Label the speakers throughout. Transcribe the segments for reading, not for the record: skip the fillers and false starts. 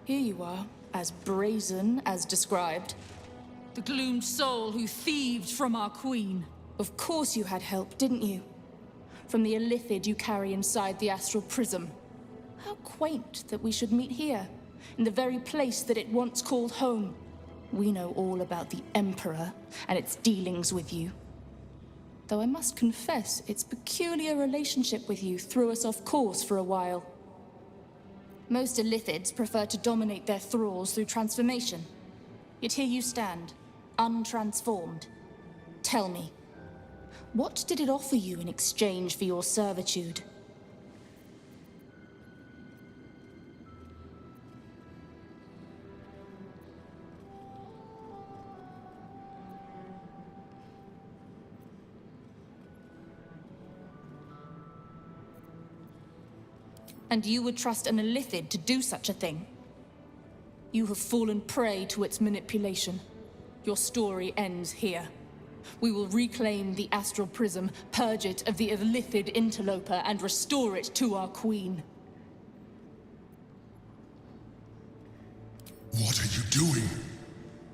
Speaker 1: Here you are, as brazen as described.
Speaker 2: The gloomed soul who thieved from our queen.
Speaker 1: Of course you had help, didn't you? From the illithid you carry inside the astral prism. How quaint that we should meet here, in the very place that it once called home. We know all about the Emperor and its dealings with you. Though I must confess, its peculiar relationship with you threw us off course for a while. Most illithids prefer to dominate their thralls through transformation. Yet here you stand, untransformed. Tell me, what did it offer you in exchange for your servitude? And you would trust an illithid to do such a thing? You have fallen prey to its manipulation. Your story ends here. We will reclaim the astral prism, purge it of the illithid interloper, and restore it to our queen.
Speaker 3: What are you doing?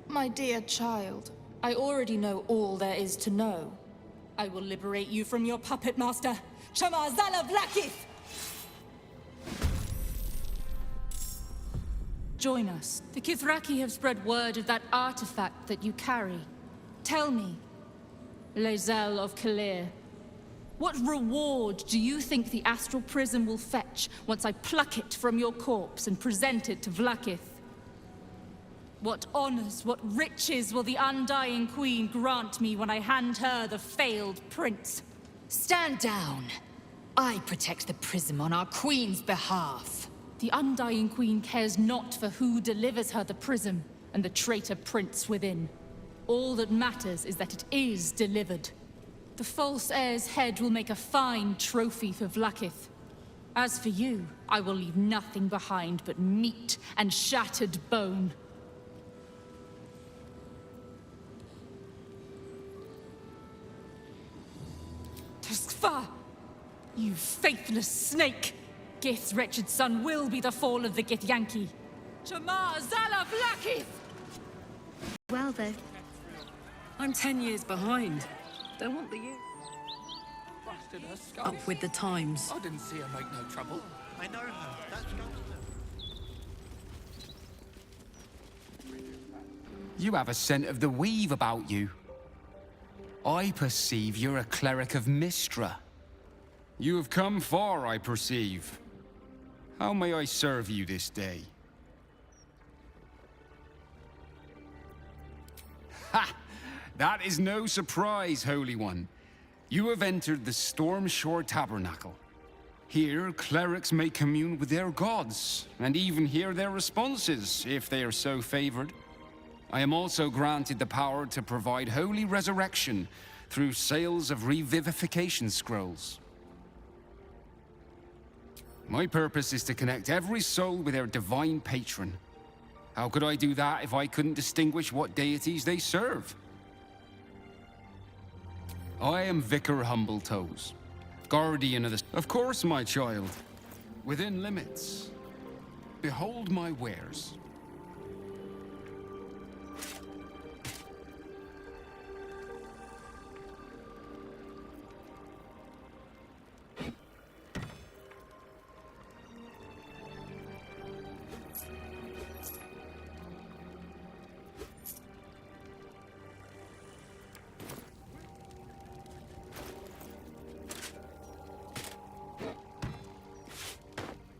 Speaker 1: My dear child, I already know all there is to know. I will liberate you from your puppet master, Chamazala Blackith! Join us. The Kithraki have spread word of that artifact that you carry. Tell me, Lae'zel of Kalir, what reward do you think the astral prism will fetch once I pluck it from your corpse and present it to Vlaakith? What honors, what riches will the undying queen grant me when I hand her the failed prince?
Speaker 4: Stand down. I protect the prism on our queen's behalf.
Speaker 1: The undying queen cares not for who delivers her the prism and the traitor prince within. All that matters is that it is delivered. The false heir's head will make a fine trophy for Vlaakith. As for you, I will leave nothing behind but meat and shattered bone. Tuskfar! You faithless snake! Gith's wretched son will be the fall of the Githyanki. Chamazala Blackith!
Speaker 5: Well then, I'm 10 years behind. Don't want the year.
Speaker 6: Busted her skull.
Speaker 5: Up with the times.
Speaker 6: I didn't see her make no trouble.
Speaker 7: I know her. That's
Speaker 8: You have a scent of the weave about you. I perceive you're a cleric of Mystra. You have come far, I perceive. How may I serve you this day? Ha! That is no surprise, Holy One. You have entered the Stormshore Tabernacle. Here, clerics may commune with their gods, and even hear their responses, if they are so favored. I am also granted the power to provide holy resurrection through sales of revivification scrolls. My purpose is to connect every soul with their divine patron. How could I do that if I couldn't distinguish what deities they serve? I am Vicar Humbletoes, guardian of the... Of course, my child. Within limits. Behold my wares.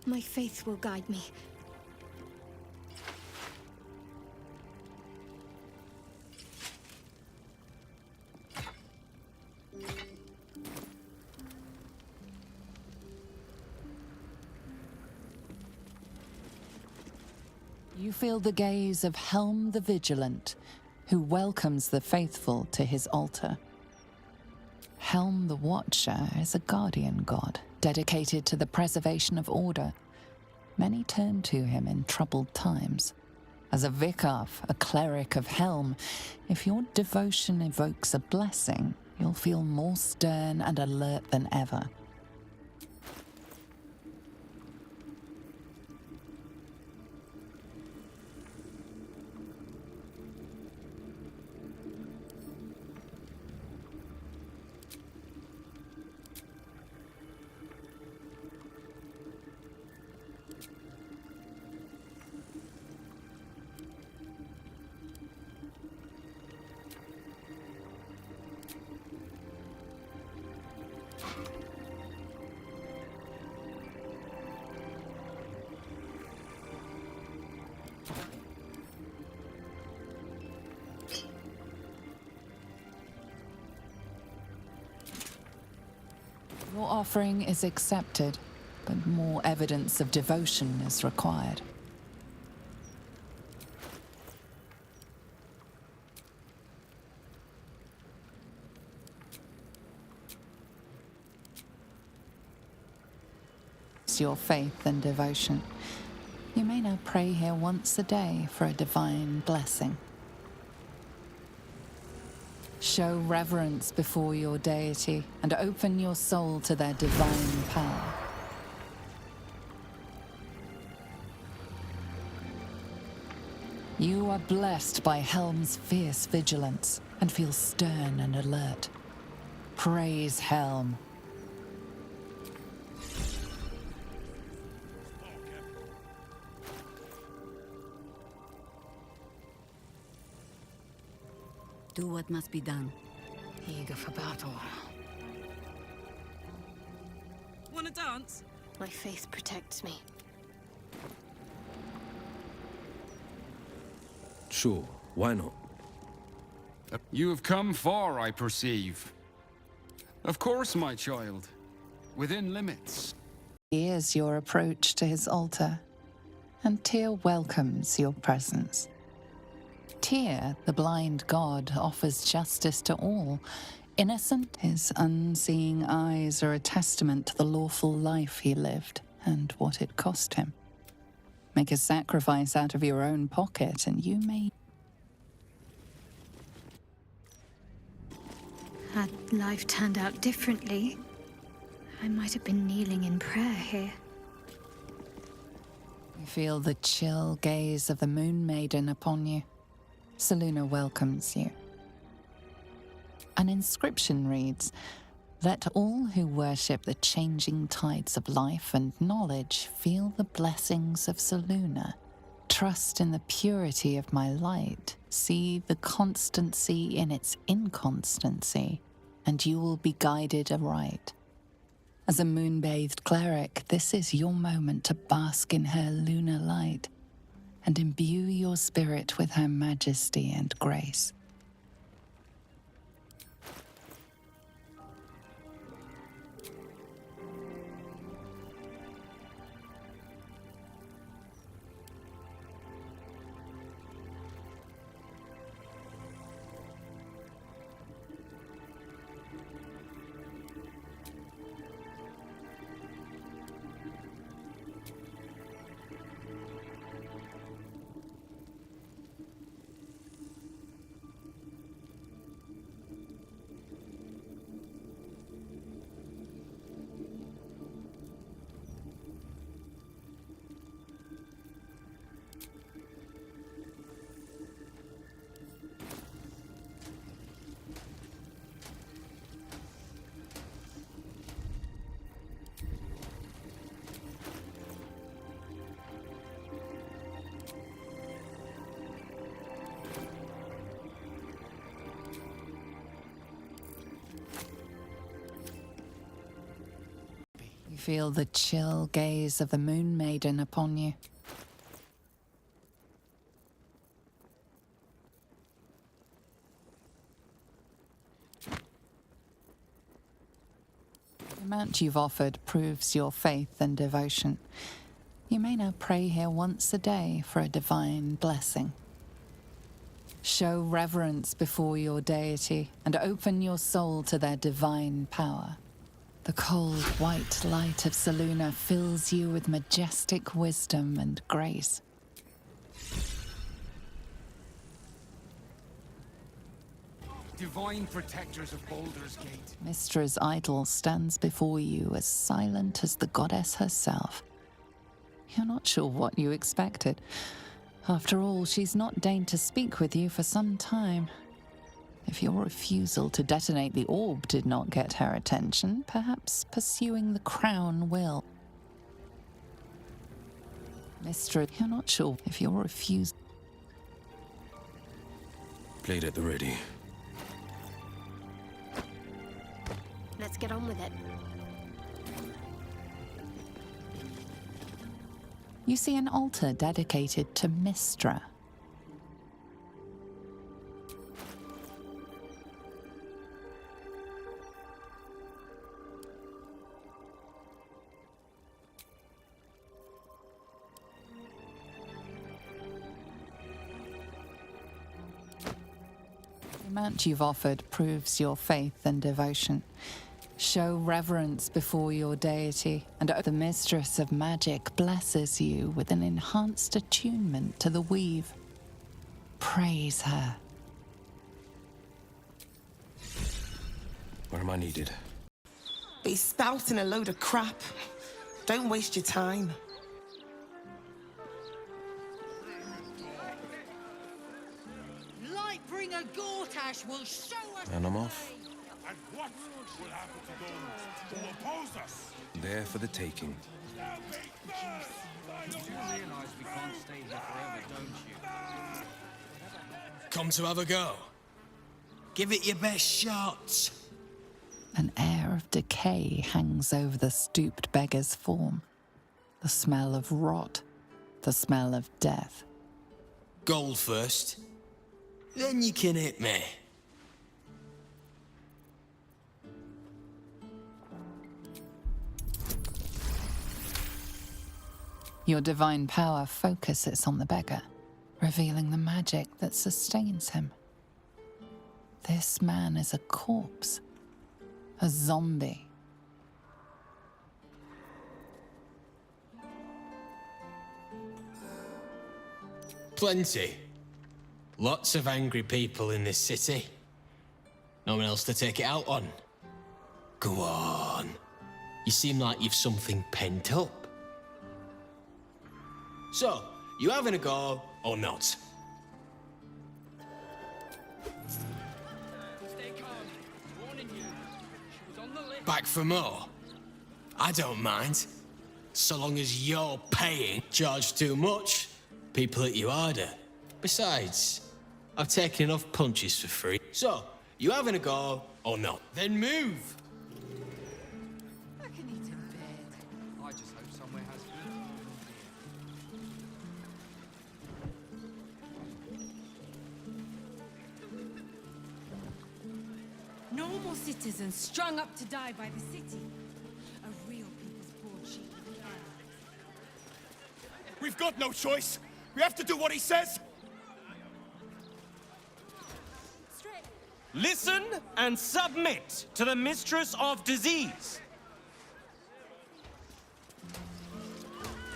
Speaker 5: My faith will guide me.
Speaker 9: You feel the gaze of Helm the Vigilant, who welcomes the faithful to his altar. Helm the Watcher is a guardian god, dedicated to the preservation of order. Many turn to him in troubled times. As a vicar, a cleric of Helm, if your devotion evokes a blessing, you'll feel more stern and alert than ever. Your offering is accepted, but more evidence of devotion is required. Your faith and devotion. You may now pray here once a day for a divine blessing. Show reverence before your deity and open your soul to their divine power. You are blessed by Helm's fierce vigilance and feel stern and alert. Praise Helm.
Speaker 5: Do what must be done.
Speaker 4: Eager for battle.
Speaker 5: Wanna dance?
Speaker 3: My faith protects me.
Speaker 7: Sure, why not?
Speaker 8: You have come far, I perceive. Of course, my child. Within limits.
Speaker 9: Here's your approach to his altar, and Tyr welcomes your presence. Tyr, the blind god, offers justice to all. Innocent, his unseeing eyes are a testament to the lawful life he lived and what it cost him. Make a sacrifice out of your own pocket, and you may...
Speaker 3: Had life turned out differently, I might have been kneeling in prayer here.
Speaker 9: You feel the chill gaze of the Moon Maiden upon you. Selûne welcomes you. An inscription reads, "Let all who worship the changing tides of life and knowledge feel the blessings of Selûne. Trust in the purity of my light. See the constancy in its inconstancy, and you will be guided aright." As a moon-bathed cleric, this is your moment to bask in her lunar light and imbue your spirit with her majesty and grace. You feel the chill gaze of the Moon Maiden upon you. The amount you've offered proves your faith and devotion. You may now pray here once a day for a divine blessing. Show reverence before your deity and open your soul to their divine power. The cold, white light of Selûne fills you with majestic wisdom and grace.
Speaker 8: Divine protectors of Baldur's Gate.
Speaker 9: Mistra's idol stands before you as silent as the goddess herself. You're not sure what you expected. After all, she's not deigned to speak with you for some time. If your refusal to detonate the orb did not get her attention, perhaps pursuing the crown will. Mistra, you're not sure if your refusal...
Speaker 7: Played at the ready.
Speaker 3: Let's get on with it.
Speaker 9: You see an altar dedicated to Mistra. amount you've offered proves your faith and devotion. Show reverence before your deity, and the mistress of magic blesses you with an enhanced attunement to the weave. Praise her.
Speaker 7: Where am I needed?
Speaker 10: He's spouting a load of crap. Don't waste your time.
Speaker 4: Lightbringer Gortash will show us.
Speaker 7: And I'm off.
Speaker 11: And what will happen to those who oppose us?
Speaker 7: There for the taking.
Speaker 6: You realize we can't stay here forever, don't you?
Speaker 12: Come to have a go. Give it your best shot.
Speaker 9: An air of decay hangs over the stooped beggar's form. The smell of rot, the smell of death.
Speaker 12: Gold first. Then you can hit me.
Speaker 9: Your divine power focuses on the beggar, revealing the magic that sustains him. This man is a corpse, a zombie.
Speaker 12: Plenty. Lots of angry people in this city. No one else to take it out on. Go on. You seem like you've something pent up. So, you having a go or not?
Speaker 6: Stay calm. Warning you. She was on the list.
Speaker 12: Back for more? I don't mind. So long as you're paying. Charge too much, people hit you harder. Besides, I've taken enough punches for free. So, you having a go or not? Then move!
Speaker 4: I can eat in bed.
Speaker 6: I just hope somewhere has food.
Speaker 4: Normal citizens strung up to die by the city. A real people's broadsheet.
Speaker 11: We've got no choice. We have to do what he says.
Speaker 13: Listen and submit to the Mistress of Disease.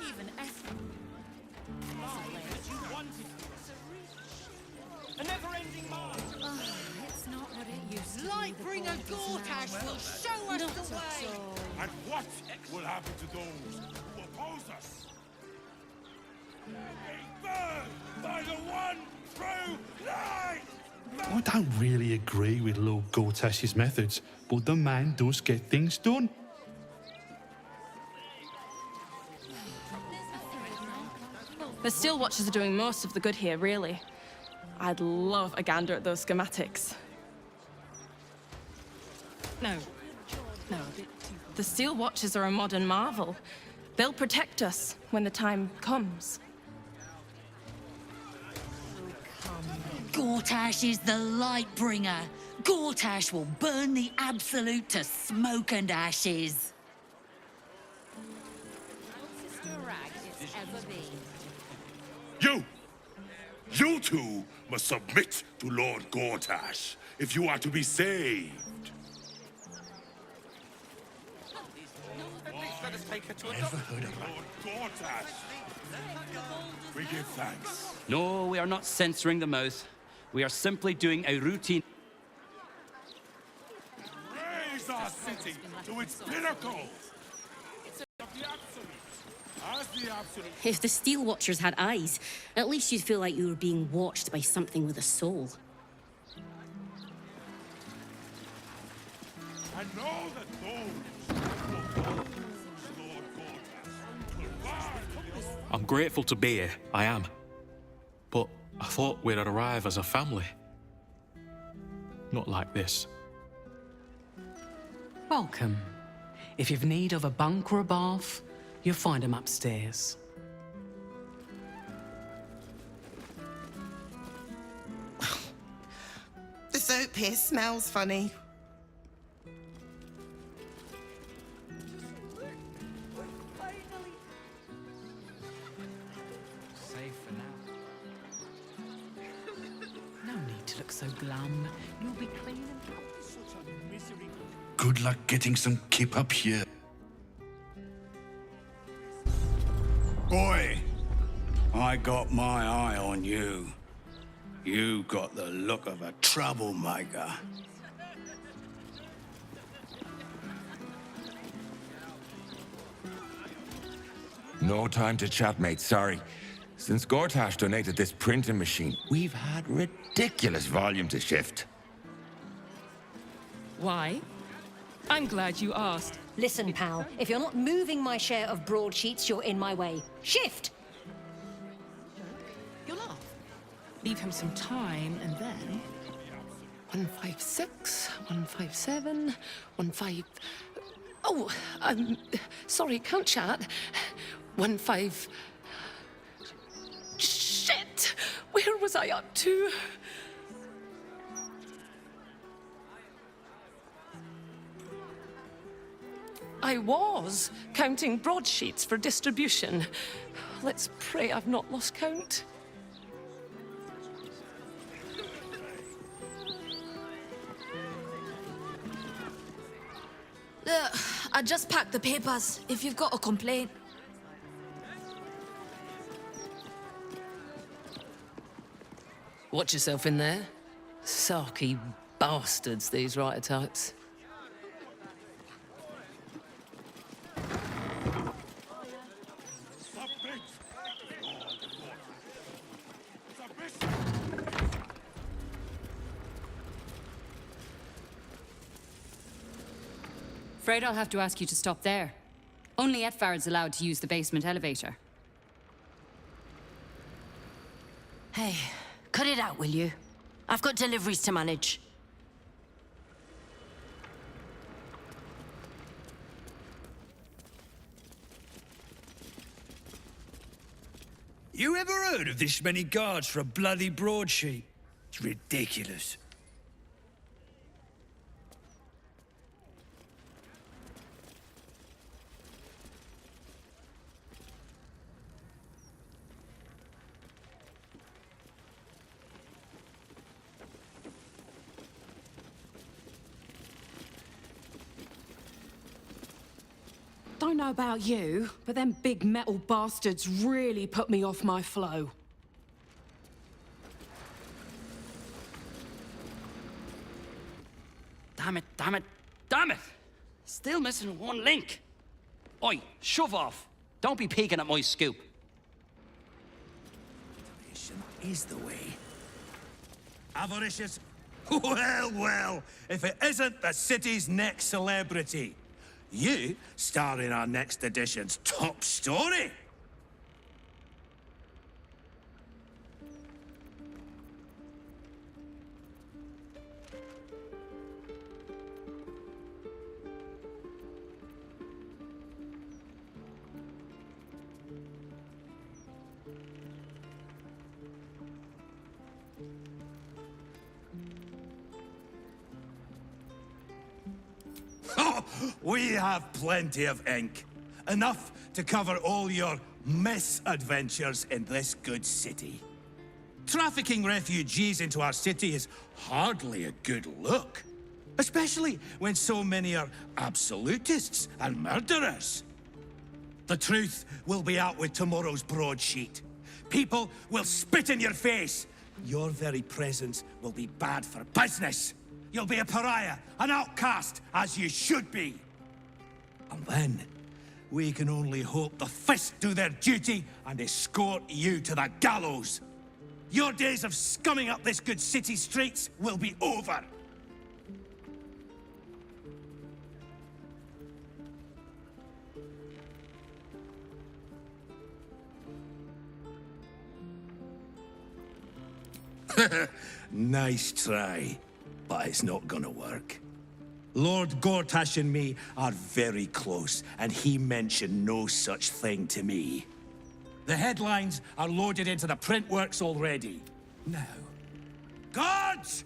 Speaker 4: Even Esther.
Speaker 13: A never-ending march.
Speaker 4: It's not what it used to be. Lightbringer Gortash will show us the way.
Speaker 11: And what will happen to those who oppose us? Burn by the one true light!
Speaker 14: I don't really agree with Lord Gortash's methods, but the man does get things done.
Speaker 15: The Steel Watchers are doing most of the good here, really. I'd love a gander at those schematics. No. The Steel Watchers are a modern marvel. They'll protect us when the time comes.
Speaker 4: Gortash is the Lightbringer. Gortash will burn the Absolute to smoke and ashes.
Speaker 11: You two must submit to Lord Gortash if you are to be saved.
Speaker 6: Let us take her to a
Speaker 11: Never heard of Lord Gortash. We give thanks.
Speaker 16: No, we are not censoring the mouth. We are simply doing a routine.
Speaker 11: Raise our city to its pinnacle. Of the Absolute. As the Absolute.
Speaker 17: If the Steel Watchers had eyes, at least you'd feel like you were being watched by something with a soul.
Speaker 11: And know that those who oppose Lord Gortash will burn.
Speaker 18: I'm grateful to be here, I am. But I thought we'd arrive as a family. Not like this.
Speaker 5: Welcome. If you've need of a bunk or a bath, you'll find them upstairs.
Speaker 10: The soap here smells funny.
Speaker 6: Safe for now.
Speaker 5: No need to
Speaker 2: look so glam. You'll be clean and
Speaker 14: Good luck getting some kip up here.
Speaker 11: Boy, I got my eye on you. You got the look of a troublemaker.
Speaker 19: No time to chat, mate, sorry. Since Gortash donated this printing machine, we've had ridiculous volume to shift.
Speaker 15: Why? I'm glad you asked.
Speaker 20: Listen, pal, if you're not moving my share of broadsheets, you're in my way. Shift!
Speaker 2: You'll laugh. Leave him some time, and then
Speaker 5: 156, 157, 15. Oh, sorry, can't chat. 15. Shit! Where was I up to? I was counting broadsheets for distribution. Let's pray I've not lost count.
Speaker 21: I just packed the papers, if you've got a complaint.
Speaker 5: Watch yourself in there. Sarky bastards, these writer types.
Speaker 22: Afraid I'll have to ask you to stop there. Only Etfard's allowed to use the basement elevator.
Speaker 20: Hey, cut it out, will you? I've got deliveries to manage.
Speaker 23: You ever heard of this many guards for a bloody broadsheet? It's ridiculous.
Speaker 5: Don't know about you, but them big metal bastards really put me off my flow.
Speaker 16: Damn it, damn it, damn it! Still missing one link. Oi, shove off. Don't be peeking at my scoop.
Speaker 11: Is the way. Avaricious? Well, well, if it isn't the city's next celebrity. You star in our next edition's top story. We have plenty of ink. Enough to cover all your misadventures in this good city. Trafficking refugees into our city is hardly a good look. Especially when so many are absolutists and murderers. The truth will be out with tomorrow's broadsheet. People will spit in your face. Your very presence will be bad for business. You'll be a pariah, an outcast, as you should be. And then, we can only hope the Fist do their duty and escort you to the gallows. Your days of scumming up this good city streets will be over. Nice try, but it's not gonna work. Lord Gortash and me are very close, and he mentioned no such thing to me. The headlines are loaded into the printworks already. Now, guards!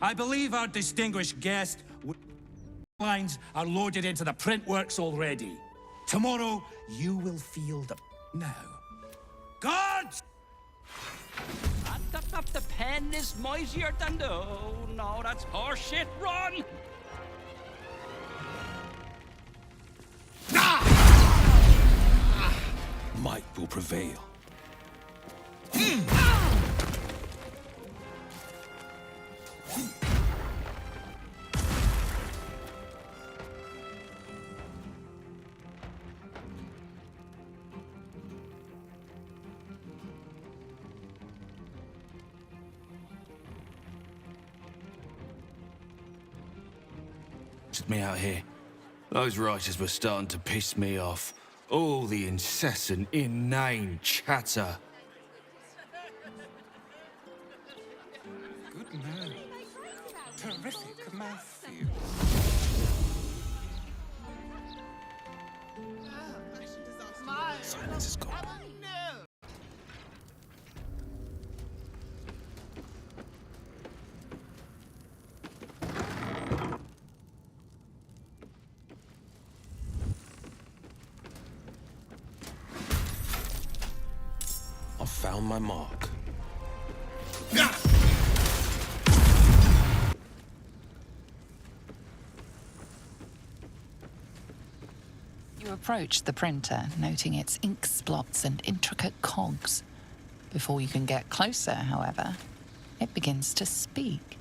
Speaker 11: I believe our distinguished guest... Headlines are loaded into the printworks already. Tomorrow, you will feel the... Now, guards!
Speaker 16: Up the pen. one is mightier than the... Oh, no, that's horseshit. Run!
Speaker 7: Might will prevail.
Speaker 1: Took me out here. Those writers were starting to piss me off. All the incessant, inane chatter.
Speaker 19: Good man. Terrific Matthew.
Speaker 7: Silence is gone. I found my mark.
Speaker 9: You approach the printer, noting its ink splots and intricate cogs. Before you can get closer, however, it begins to speak.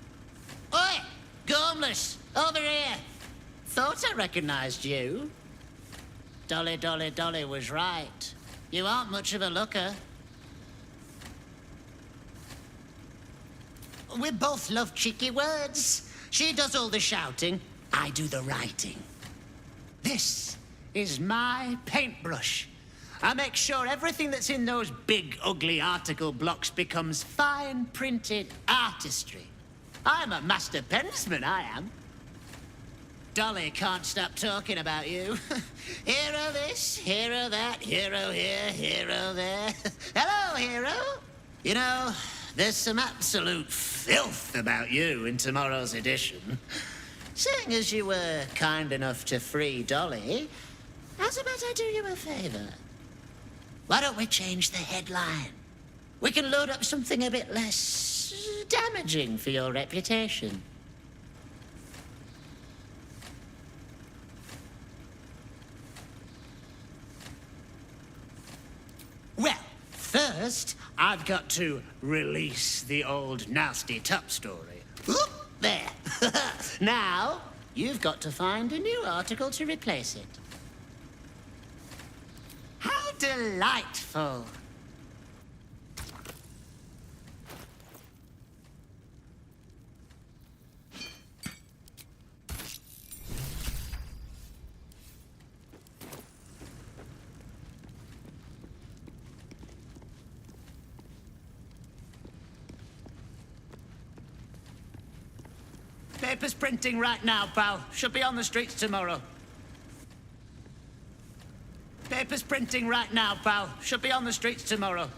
Speaker 3: Oi! Gormless! Over here! Thought I recognized you. Dolly, Dolly, Dolly was right. You aren't much of a looker. We both love cheeky words. She does all the shouting, I do the writing. This is my paintbrush. I make sure everything that's in those big, ugly article blocks becomes fine printed artistry. I'm a master pensman, I am. Dolly can't stop talking about you. Hero this, hero that, hero here, hero there. Hello, hero. You know, there's some absolute filth about you in tomorrow's edition. Seeing as you were kind enough to free Dolly, how's about I do you a favor? Why don't we change the headline? We can load up something a bit less damaging for your reputation. Well, first, I've got to release the old nasty top story. Oop, there. Now, you've got to find a new article to replace it. How delightful. Paper's printing right now, pal. Should be on the streets tomorrow. Paper's printing right now, pal. Should be on the streets tomorrow.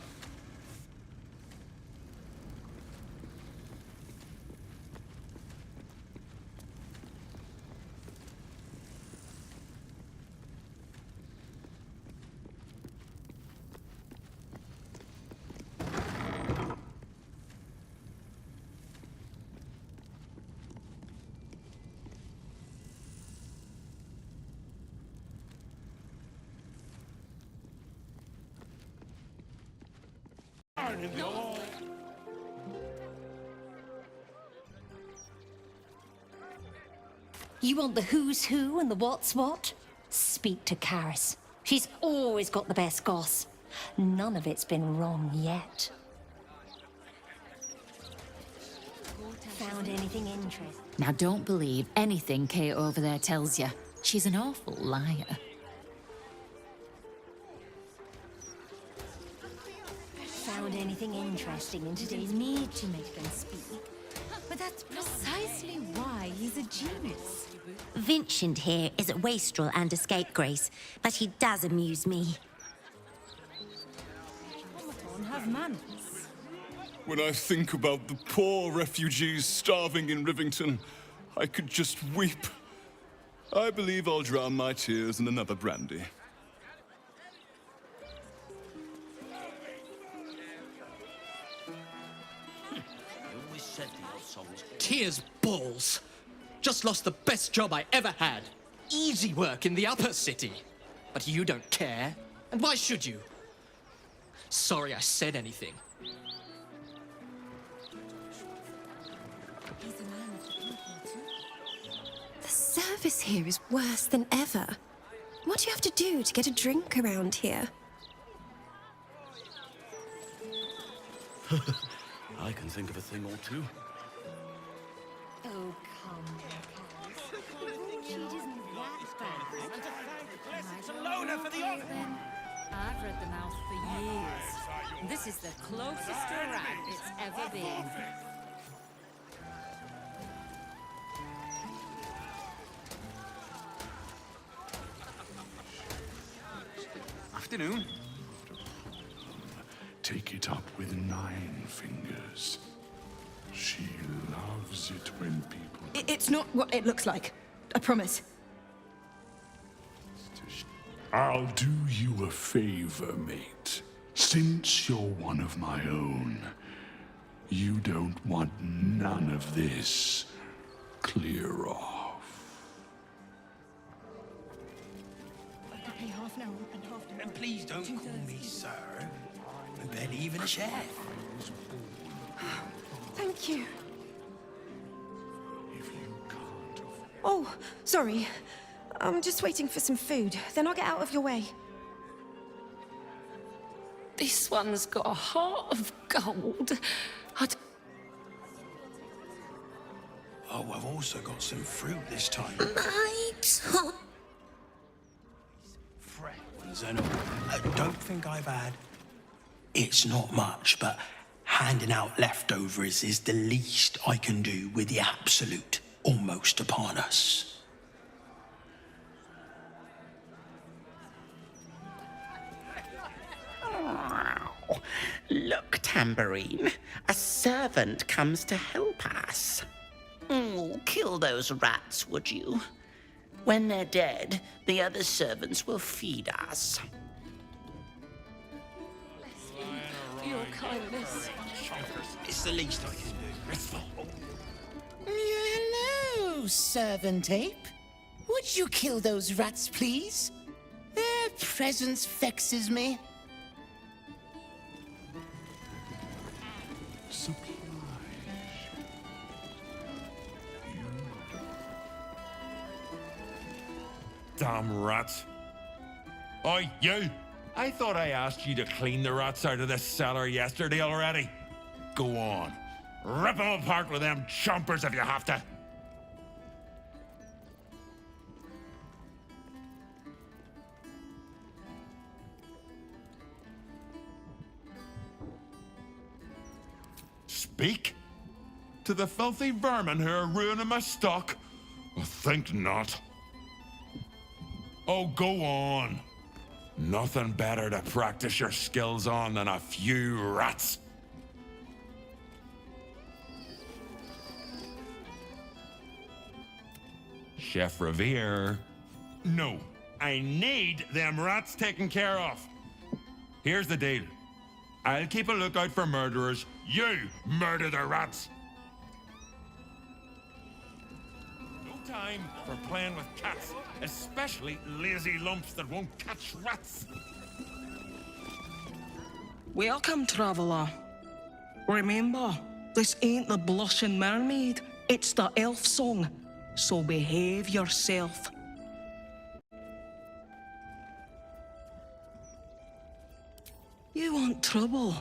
Speaker 8: You want the who's who and the what's what? Speak to Karis. She's always got the best goss. None of it's been wrong yet. Found anything interesting?
Speaker 22: Now don't believe anything Kate over there tells you. She's an awful liar.
Speaker 8: Found anything interesting in today's need to make them speak? But that's precisely why he's a genius.
Speaker 24: Vincent here is a wastrel and a scapegrace, but he does amuse me.
Speaker 8: Have manners.
Speaker 25: When I think about the poor refugees starving in Rivington, I could just weep. I believe I'll drown my tears in another brandy.
Speaker 6: always said the old song was...
Speaker 4: Tears balls. Just lost the best job I ever had. Easy work in the upper city. But you don't care. And why should you? Sorry I said anything.
Speaker 12: The service here is worse than ever. What do you have to do to get a drink around here?
Speaker 6: I can think of a thing or two.
Speaker 8: Oh, come on. She isn't that bad.
Speaker 16: It's a loaner for the office.
Speaker 22: I've read the mouth for years. This is the closest to a rat it's ever been.
Speaker 6: Afternoon.
Speaker 14: Take it up with 9 fingers. She loves it when people...
Speaker 21: It's not what it looks like. I promise.
Speaker 14: I'll do you a favor, mate. Since you're one of my own, you don't want none of this. Clear off.
Speaker 23: And please don't call me sir. I'm barely even a chef.
Speaker 12: Thank you. Oh, sorry. I'm just waiting for some food. Then I'll get out of your way.
Speaker 5: This one's got a heart of gold.
Speaker 23: Oh, I've also got some fruit this time.
Speaker 12: My top.
Speaker 23: Friends and all. I don't think I've had. It's not much, but handing out leftovers is the least I can do with the absolute almost upon us.
Speaker 3: Look, Tambourine. A servant comes to help us. Oh, kill those rats, would you? When they're dead, the other servants will feed us.
Speaker 5: For your kindness.
Speaker 23: It's the least I can do.
Speaker 3: Hello, servant ape. Would you kill those rats, please? Their presence vexes me.
Speaker 19: Damn rats. Oi, you! I thought I asked you to clean the rats out of this cellar yesterday already. Go on. Rip them apart with them chompers if you have to. Speak? To the filthy vermin who are ruining my stock? I think not. Oh, go on. Nothing better to practice your skills on than a few rats. Chef Revere. No, I need them rats taken care of. Here's the deal. I'll keep a lookout for murderers. You murder the rats. No time for playing with cats, especially lazy lumps that won't catch rats.
Speaker 13: Welcome, traveler. Remember, this ain't the blushing mermaid. It's the elf song. So behave yourself. You want trouble?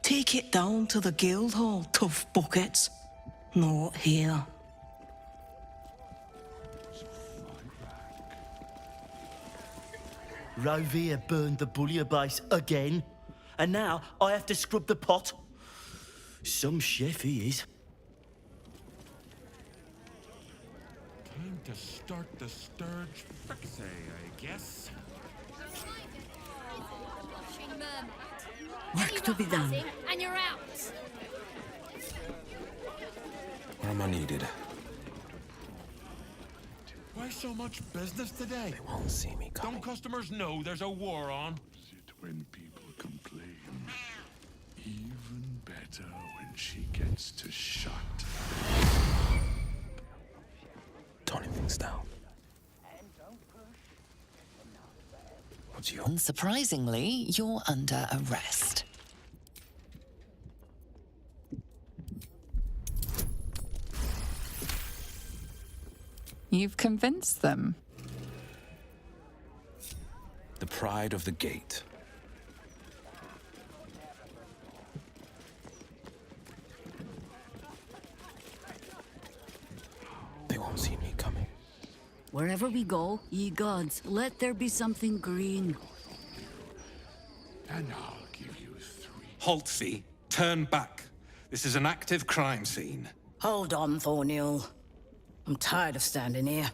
Speaker 13: Take it down to the guild hall, tough buckets. Not here.
Speaker 17: Rovere burned the bullier base again, and now I have to scrub the pot. Some chef he is.
Speaker 19: Time to start the sturge fixie, I guess.
Speaker 20: Work to be done.
Speaker 21: And you're out.
Speaker 7: Where am I needed?
Speaker 19: Why so much business today?
Speaker 7: They won't see me coming.
Speaker 19: Don't customers know there's a war on?
Speaker 14: When people complain, even better when she gets to shut.
Speaker 7: Toning things down. What's your...
Speaker 9: Unsurprisingly, you're under arrest. You've convinced them.
Speaker 7: The pride of the gate. They won't see me coming.
Speaker 20: Wherever we go, ye gods, let there be something green.
Speaker 14: And I'll give you 3.
Speaker 2: Haltsey, turn back. This is an active crime scene.
Speaker 10: Hold on, Thornhill. I'm tired of standing here.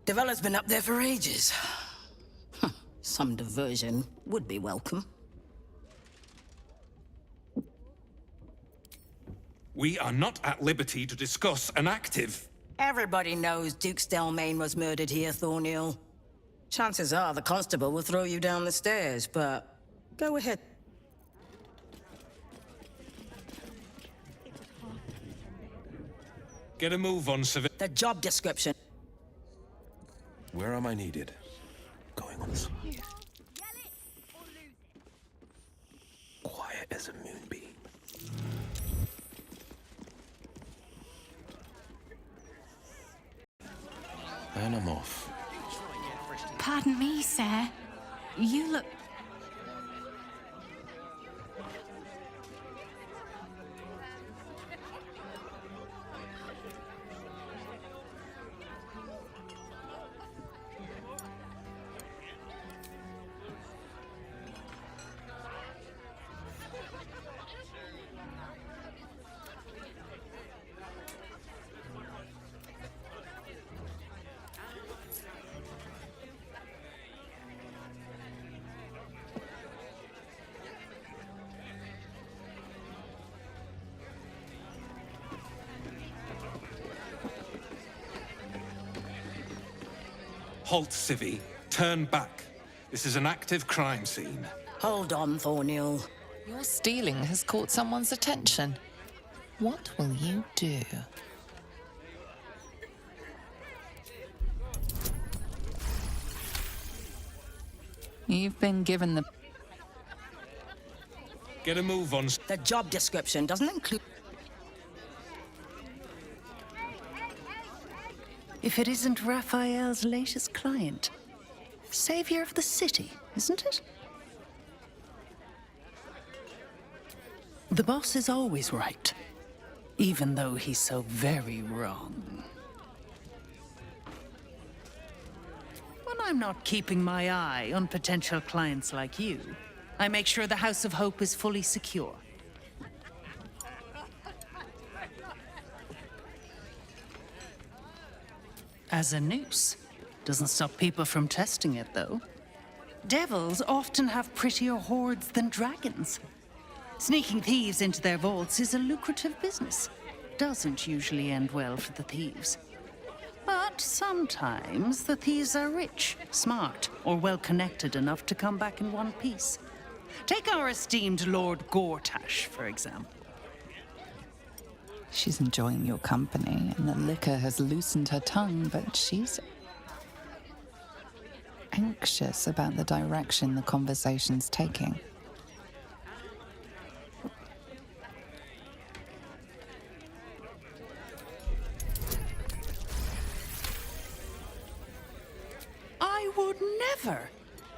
Speaker 10: Devella's been up there for ages. Some diversion would be welcome.
Speaker 2: We are not at liberty to discuss an active...
Speaker 10: Everybody knows Duke Stelmane was murdered here, Thornhill. Chances are the constable will throw you down the stairs, but go ahead.
Speaker 2: Get a move on, Savannah.
Speaker 10: The job description.
Speaker 7: Where am I needed? Going on this. Quiet as a moonbeam. And I'm off.
Speaker 11: Pardon me, sir. You look...
Speaker 2: Halt, Civvy. Turn back. This is an active crime scene.
Speaker 10: Hold on, Thornhill.
Speaker 9: Your stealing has caught someone's attention. What will you do? You've been given the...
Speaker 2: Get a move on.
Speaker 10: The job description doesn't include...
Speaker 15: If it isn't Raphael's latest client. Savior of the city, isn't it? The boss is always right, even though he's so very wrong. When I'm not keeping my eye on potential clients like you, I make sure the House of Hope is fully secure. As a noose. Doesn't stop people from testing it, though. Devils often have prettier hordes than dragons. Sneaking thieves into their vaults is a lucrative business. Doesn't usually end well for the thieves. But sometimes the thieves are rich, smart, or well-connected enough to come back in one piece. Take our esteemed Lord Gortash, for example.
Speaker 9: She's enjoying your company, and the liquor has loosened her tongue, but she's anxious about the direction the conversation's taking.
Speaker 15: I would never.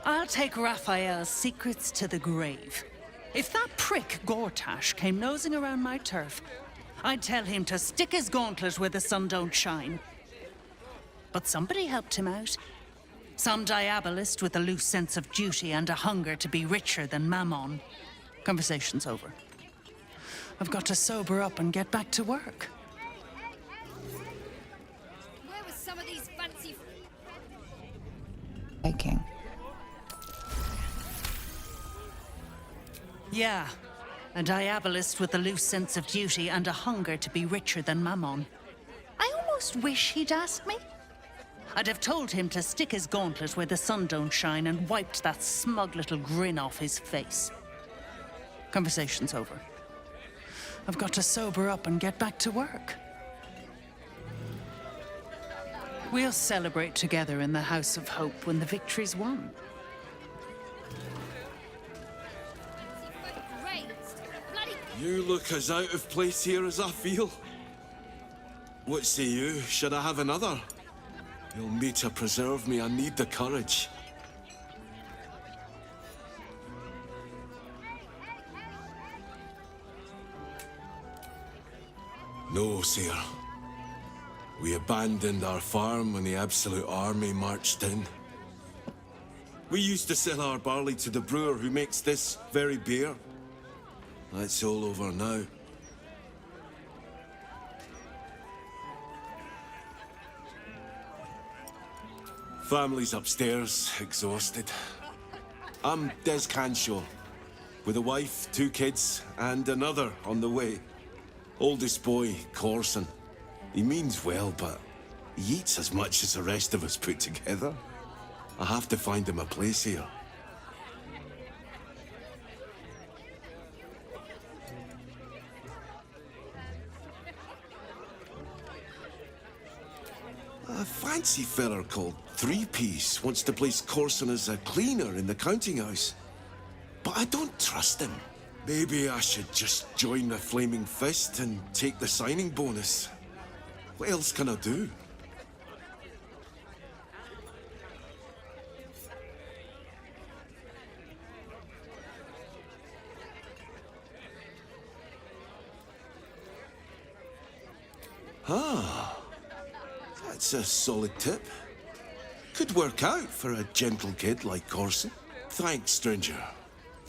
Speaker 15: I'll take Raphael's secrets to the grave. If that prick Gortash came nosing around my turf, I'd tell him to stick his gauntlet where the sun don't shine. But somebody helped him out. Some diabolist with a loose sense of duty and a hunger to be richer than Mammon. Conversation's over. I've got to sober up and get back to work.
Speaker 11: Where was some of these fancy...
Speaker 9: Taking.
Speaker 15: Yeah, a diabolist with a loose sense of duty and a hunger to be richer than Mammon. I almost wish he'd asked me. I'd have told him to stick his gauntlet where the sun don't shine and wiped that smug little grin off his face. Conversation's over. I've got to sober up and get back to work. We'll celebrate together in the House of Hope when the victory's won.
Speaker 1: You look as out of place here as I feel. What say you? Should I have another? You'll need to preserve me. I need the courage. No, sire. We abandoned our farm when the Absolute Army marched in. We used to sell our barley to the brewer who makes this very beer. That's all over now. Family's upstairs, exhausted. I'm Des Canshaw, with a wife, 2 kids, and another on the way. Oldest boy, Corson. He means well, but he eats as much as the rest of us put together. I have to find him a place here. A fancy feller called Three-Piece wants to place Corson as a cleaner in the counting house. But I don't trust him. Maybe I should just join the Flaming Fist and take the signing bonus. What else can I do? Ah, that's a solid tip. Could work out for a gentle kid like Corson. Thanks, stranger.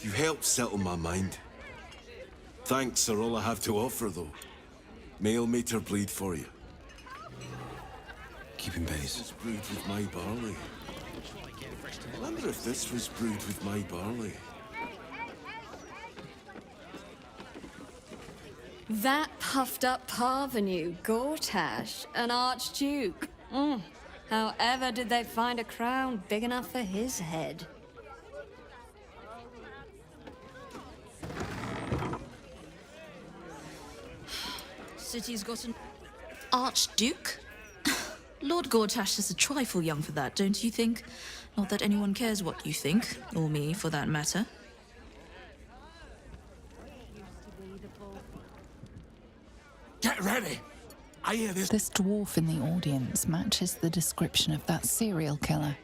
Speaker 1: You helped settle my mind. Thanks are all I have to offer, though. Mail meter bleed for you.
Speaker 7: Keeping pace.
Speaker 1: It's brewed with my barley. I wonder if this was brewed with my barley.
Speaker 4: That puffed-up parvenu, Gortash, an archduke. However did they find a crown big enough for his head?
Speaker 21: City's got an Archduke? Lord Gortash is a trifle young for that, don't you think? Not that anyone cares what you think, or me, for that matter.
Speaker 19: Get ready! I hear this.
Speaker 9: This dwarf in the audience matches the description of that serial killer.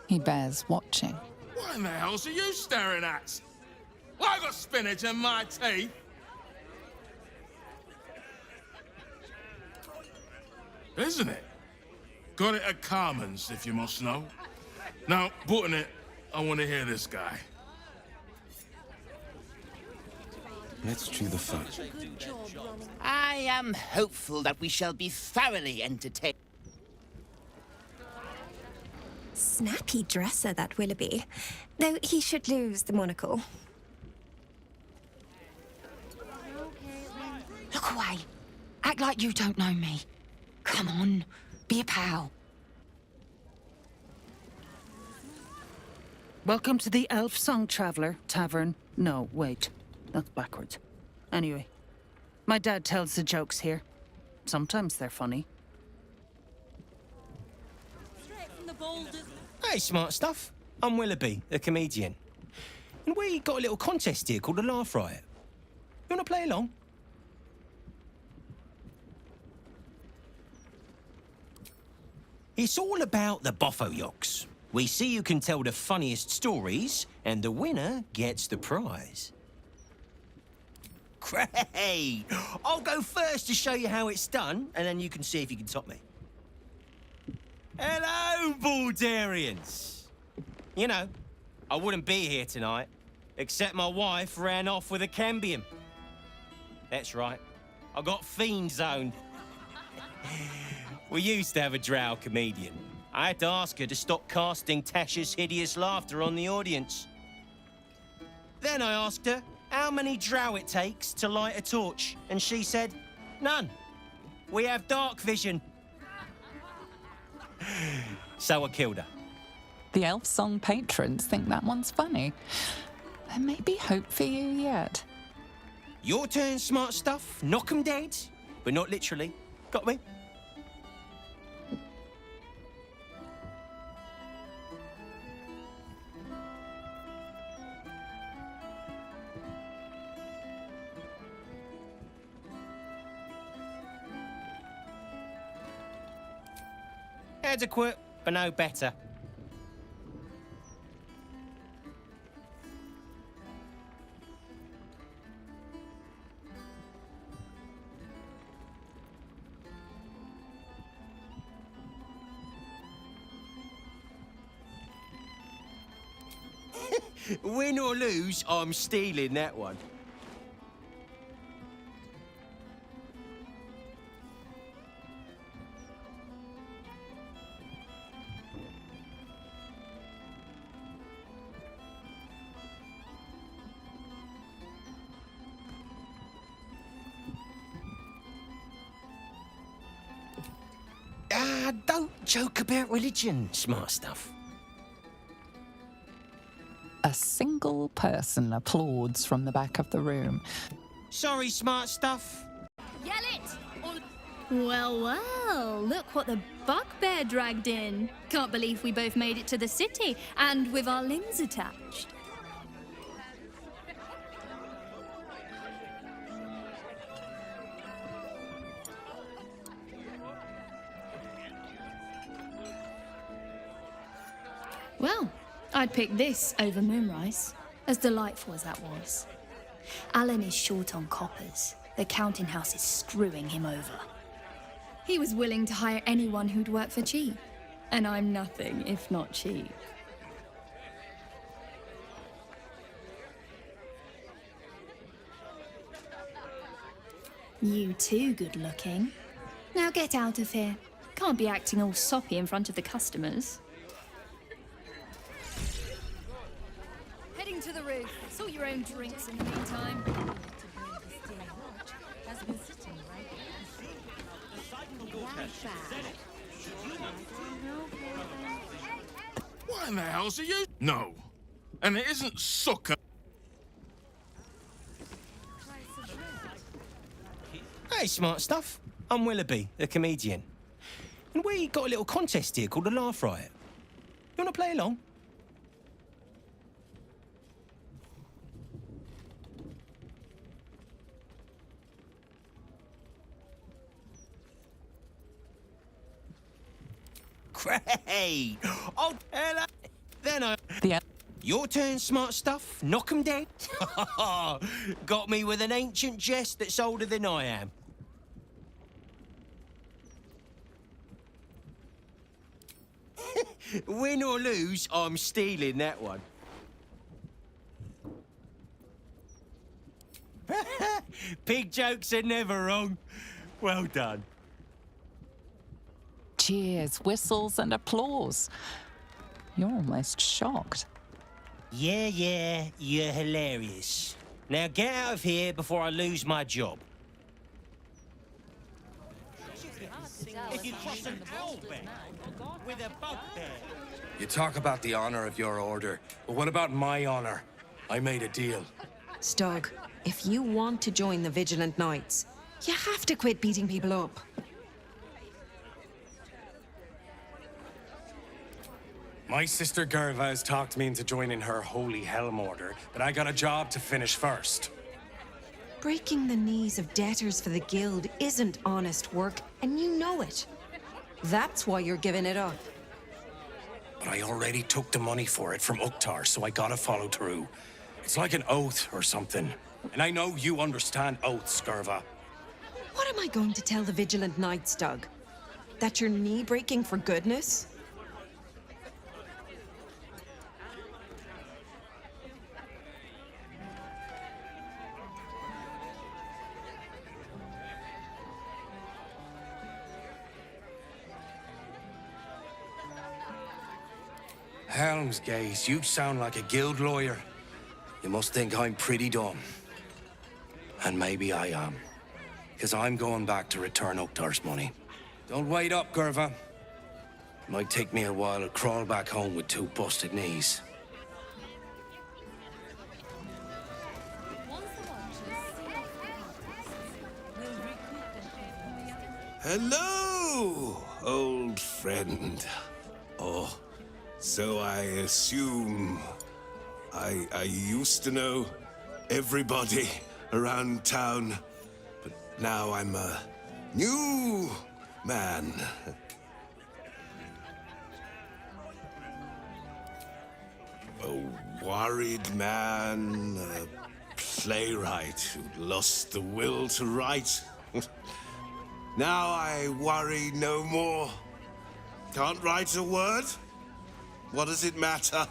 Speaker 9: He bears watching.
Speaker 19: What in the hell's are you staring at? Well, I got spinach in my teeth. Isn't it? Got it at Carmen's, if you must know. Now, button it, I want to hear this guy.
Speaker 7: Let's chew the fat.
Speaker 18: I am hopeful that we shall be thoroughly entertained.
Speaker 12: Snappy dresser, that Willoughby. Though he should lose the monocle.
Speaker 20: Look away. Act like you don't know me. Come on, be a pal.
Speaker 15: Welcome to the Elf Song Traveller Tavern. No, wait. That's backwards. Anyway, my dad tells the jokes here. Sometimes they're funny.
Speaker 24: Hey, smart stuff. I'm Willoughby, the comedian. And we got a little contest here called a Laugh Riot. You want to play along? It's all about the Boffoyoks. We see who can tell the funniest stories, and the winner gets the prize. Great! I'll go first to show you how it's done, and then you can see if you can top me. Hello, Baldurians! You know, I wouldn't be here tonight, except my wife ran off with a cambion. That's right, I got fiend zoned. We used to have a drow comedian. I had to ask her to stop casting Tasha's hideous laughter on the audience. Then I asked her how many drow it takes to light a torch, and she said, none. We have dark vision. So I killed her.
Speaker 9: The Elf Song patrons think that one's funny. There may be hope for you yet.
Speaker 24: Your turn, smart stuff. Knock 'em dead. But not literally. Got me? Adequate, but no better. Win or lose, I'm stealing that one. Don't joke about religion, smart stuff.
Speaker 9: A single person applauds from the back of the room.
Speaker 24: Sorry, smart stuff.
Speaker 11: Yell it! Well, well, look what the bugbear dragged in. Can't believe we both made it to the city, and with our limbs attached. Well, I'd pick this over Moonrise, as delightful as that was. Alan is short on coppers. The counting house is screwing him over. He was willing to hire anyone who'd work for cheap, and I'm nothing if not cheap. You too good looking. Now get out of here. Can't be acting all soppy in front of the customers. Heading to the roof. Sort your own drinks in the meantime.
Speaker 19: What in the hell's are you? No. And it isn't sucker.
Speaker 24: Hey, smart stuff. I'm Willoughby, the comedian. And we got a little contest here called the Laugh Riot. You want to play along? Great! Oh, hello! Then Your turn, smart stuff. Knock 'em dead. Got me with an ancient jest that's older than I am. Win or lose, I'm stealing that one. Pig jokes are never wrong. Well done.
Speaker 9: Cheers, whistles, and applause. You're almost shocked.
Speaker 24: Yeah, you're hilarious. Now get out of here before I lose my job. If you cross an owlbear with a bugbear.
Speaker 7: You talk about the honor of your order, but what about my honor? I made a deal.
Speaker 6: Stug, if you want to join the Vigilant Knights, you have to quit beating people up.
Speaker 7: My sister Gerva has talked me into joining her Holy Helm Order, but I got a job to finish first.
Speaker 6: Breaking the knees of debtors for the Guild isn't honest work, and you know it. That's why you're giving it up.
Speaker 7: But I already took the money for it from Uktar, so I gotta follow through. It's like an oath or something. And I know you understand oaths, Gerva.
Speaker 6: What am I going to tell the Vigilant Knights, Doug? That you're knee-breaking for goodness?
Speaker 7: Helmsgaze, you sound like a guild lawyer. You must think I'm pretty dumb. And maybe I am. Because I'm going back to return Uktar's money. Don't wait up, Gerva. Might take me a while to crawl back home with 2 busted knees.
Speaker 1: Hello, old friend. Oh, so I assume I used to know everybody around town, but now I'm a new man. A worried man, a playwright who lost the will to write. Now I worry no more. Can't write a word? What does it matter?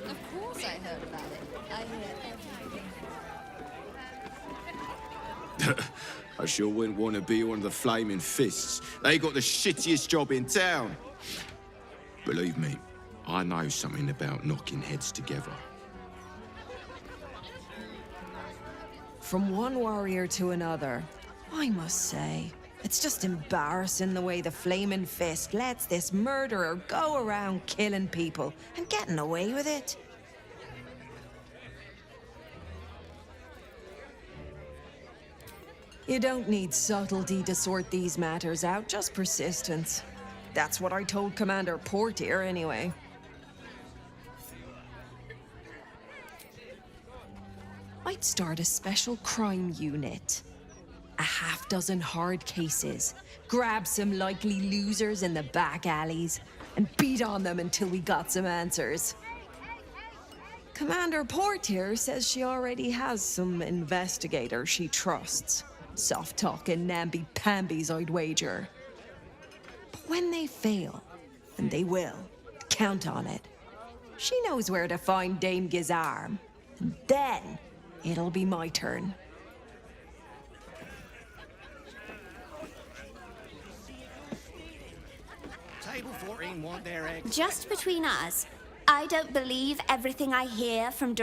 Speaker 4: Of course I heard about it. I hear everything.
Speaker 5: I sure wouldn't want to be one of the Flaming Fists. They got the shittiest job in town. Believe me, I know something about knocking heads together.
Speaker 6: From one warrior to another, I must say, it's just embarrassing the way the Flaming Fist lets this murderer go around killing people and getting away with it. You don't need subtlety to sort these matters out, just persistence. That's what I told Commander Portier, anyway. I'd start a special crime unit. A half-dozen hard cases. Grab some likely losers in the back alleys and beat on them until we got some answers. Commander Portier says she already has some investigators she trusts. Soft-talking namby-pambies, I'd wager. But when they fail, and they will, count on it. She knows where to find Dame Gizarm. And then it'll be my turn.
Speaker 24: Table 14 want their eggs.
Speaker 8: Just between us, I don't believe everything I hear from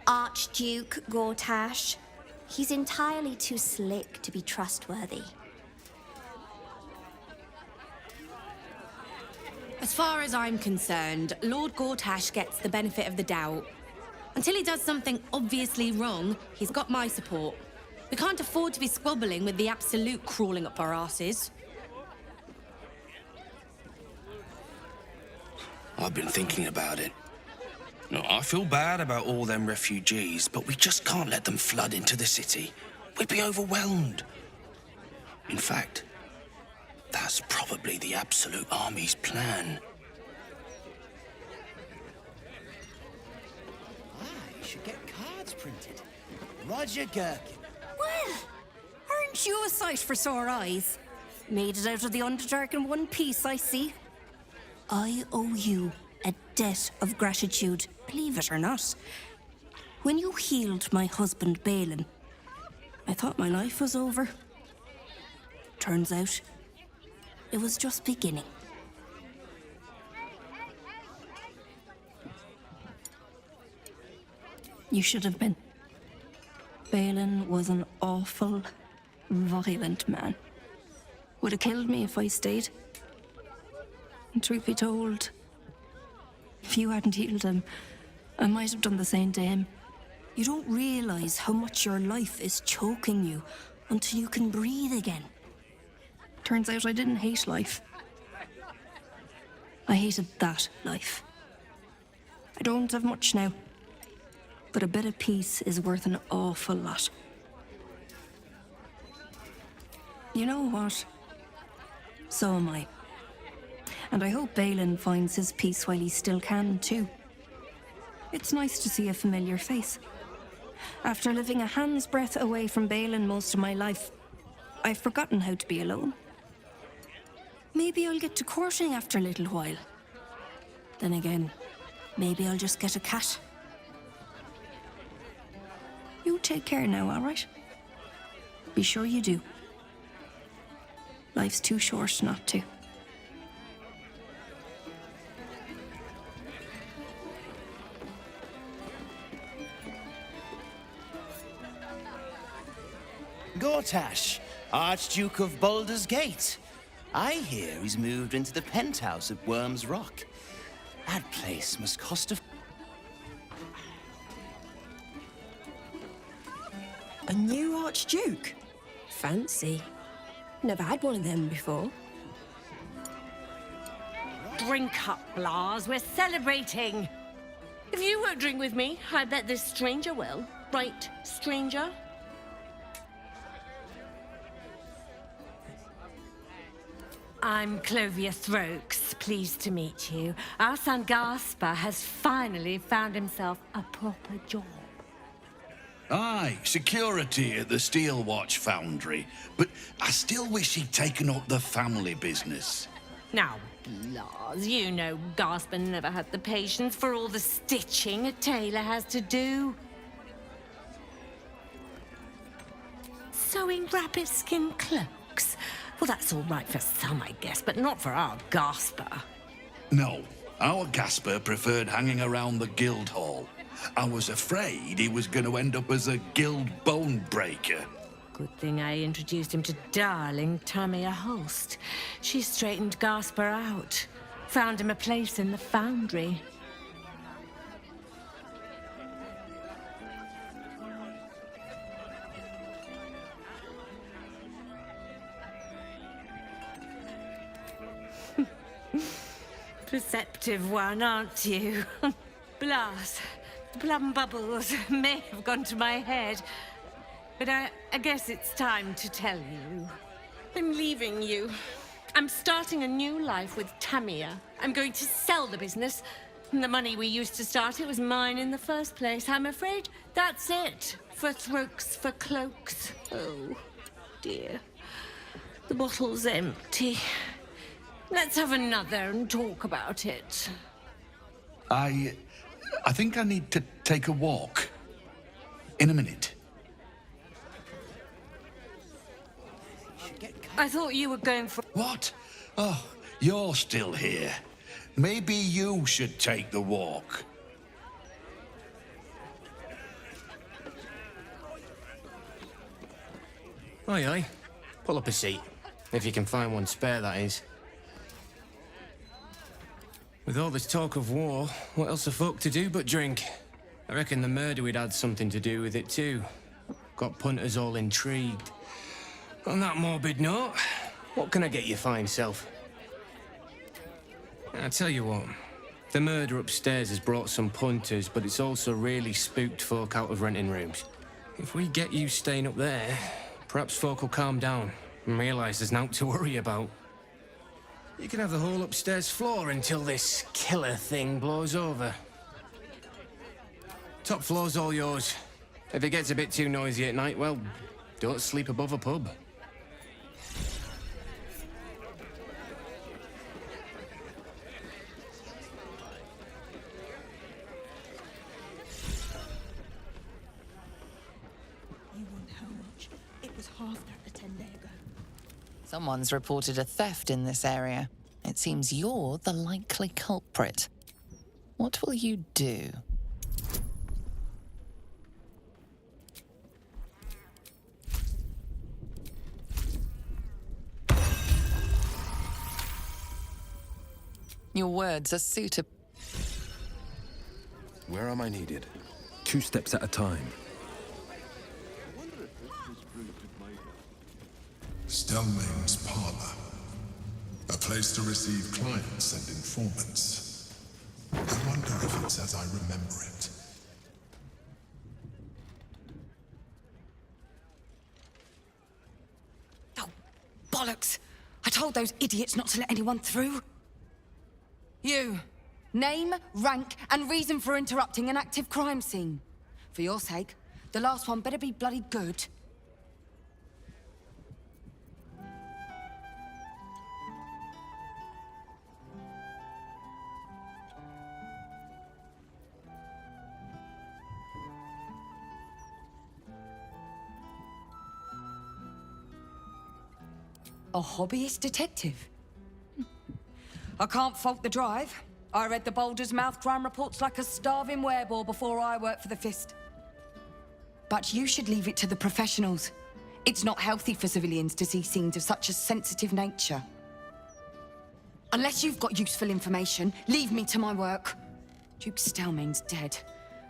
Speaker 8: Archduke Gortash. He's entirely too slick to be trustworthy.
Speaker 16: As far as I'm concerned, Lord Gortash gets the benefit of the doubt. Until he does something obviously wrong, he's got my support. We can't afford to be squabbling with the Absolute crawling up our asses.
Speaker 7: I've been thinking about it. No, I feel bad about all them refugees, but we just can't let them flood into the city. We'd be overwhelmed. In fact, that's probably the Absolute Army's plan.
Speaker 18: You should get cards printed. Roger Gherkin.
Speaker 16: Well, aren't you a sight for sore eyes? Made it out of the Underdark in one piece, I see. I owe you a debt of gratitude, believe it or not. When you healed my husband, Balin, I thought my life was over. Turns out, it was just beginning. You should have been. Balin was an awful, violent man. Would have killed me if I stayed. And truth be told, if you hadn't healed him, I might have done the same to him. You don't realize how much your life is choking you until you can breathe again. Turns out I didn't hate life. I hated that life. I don't have much now, but a bit of peace is worth an awful lot. You know what? So am I. And I hope Balin finds his peace while he still can, too. It's nice to see a familiar face. After living a hand's breadth away from Balin most of my life, I've forgotten how to be alone. Maybe I'll get to courting after a little while. Then again, maybe I'll just get a cat. You take care now, all right? Be sure you do. Life's too short not to.
Speaker 18: Gortash, Archduke of Baldur's Gate. I hear he's moved into the penthouse at Worm's Rock. That place must cost a...
Speaker 12: A new Archduke? Fancy. Never had one of them before.
Speaker 3: Drink up, Blas. We're celebrating. If you won't drink with me, I bet this stranger will. Right, stranger? I'm Clovia Throaks. Pleased to meet you. Our son Gaspar has finally found himself a proper job.
Speaker 13: Aye, security at the Steel Watch Foundry. But I still wish he'd taken up the family business.
Speaker 3: Now, Blas, you know Gaspar never had the patience for all the stitching a tailor has to do. Sewing rabbit-skin cloaks? Well, that's all right for some, I guess, but not for our Gaspar.
Speaker 13: No, our Gasper preferred hanging around the guild hall. I was afraid he was going to end up as a guild bone breaker.
Speaker 3: Good thing I introduced him to darling Tamia Holst. She straightened Gaspar out, found him a place in the foundry. Perceptive one, aren't you? Blas, the plum bubbles may have gone to my head, but I guess it's time to tell you. I'm leaving you. I'm starting a new life with Tamia. I'm going to sell the business. The money we used to start it was mine in the first place. I'm afraid that's it for Throaks for Cloaks. Oh, dear. The bottle's empty. Let's have another and talk about it.
Speaker 13: I think I need to take a walk. In a minute.
Speaker 3: I thought you were going for...
Speaker 13: What? Oh, you're still here. Maybe you should take the walk.
Speaker 22: Aye, aye. Pull up a seat. If you can find one spare, that is. With all this talk of war, what else are folk to do but drink? I reckon the murder we'd had something to do with it too. Got punters all intrigued. On that morbid note, what can I get you fine self? I tell you what, the murder upstairs has brought some punters, but it's also really spooked folk out of renting rooms. If we get you staying up there, perhaps folk will calm down and realise there's naught to worry about. You can have the whole upstairs floor until this killer thing blows over. Top floor's all yours. If it gets a bit too noisy at night, well, don't sleep above a pub.
Speaker 23: You want how much? It was half that a 10-day ago.
Speaker 9: Someone's reported a theft in this area. It seems you're the likely culprit. What will you do? Your words are suitable.
Speaker 25: Where am I needed? 2 steps at a time.
Speaker 26: Stelmane's parlor. A place to receive clients and informants. I wonder if it's as I remember it.
Speaker 27: Oh, bollocks! I told those idiots not to let anyone through. You. Name, rank, and reason for interrupting an active crime scene. For your sake, the last one better be bloody good. A hobbyist detective? I can't fault the drive. I read the Baldur's Mouth crime reports like a starving wereball before I worked for the Fist. But you should leave it to the professionals. It's not healthy for civilians to see scenes of such a sensitive nature. Unless you've got useful information, leave me to my work. Duke Stelmane's dead,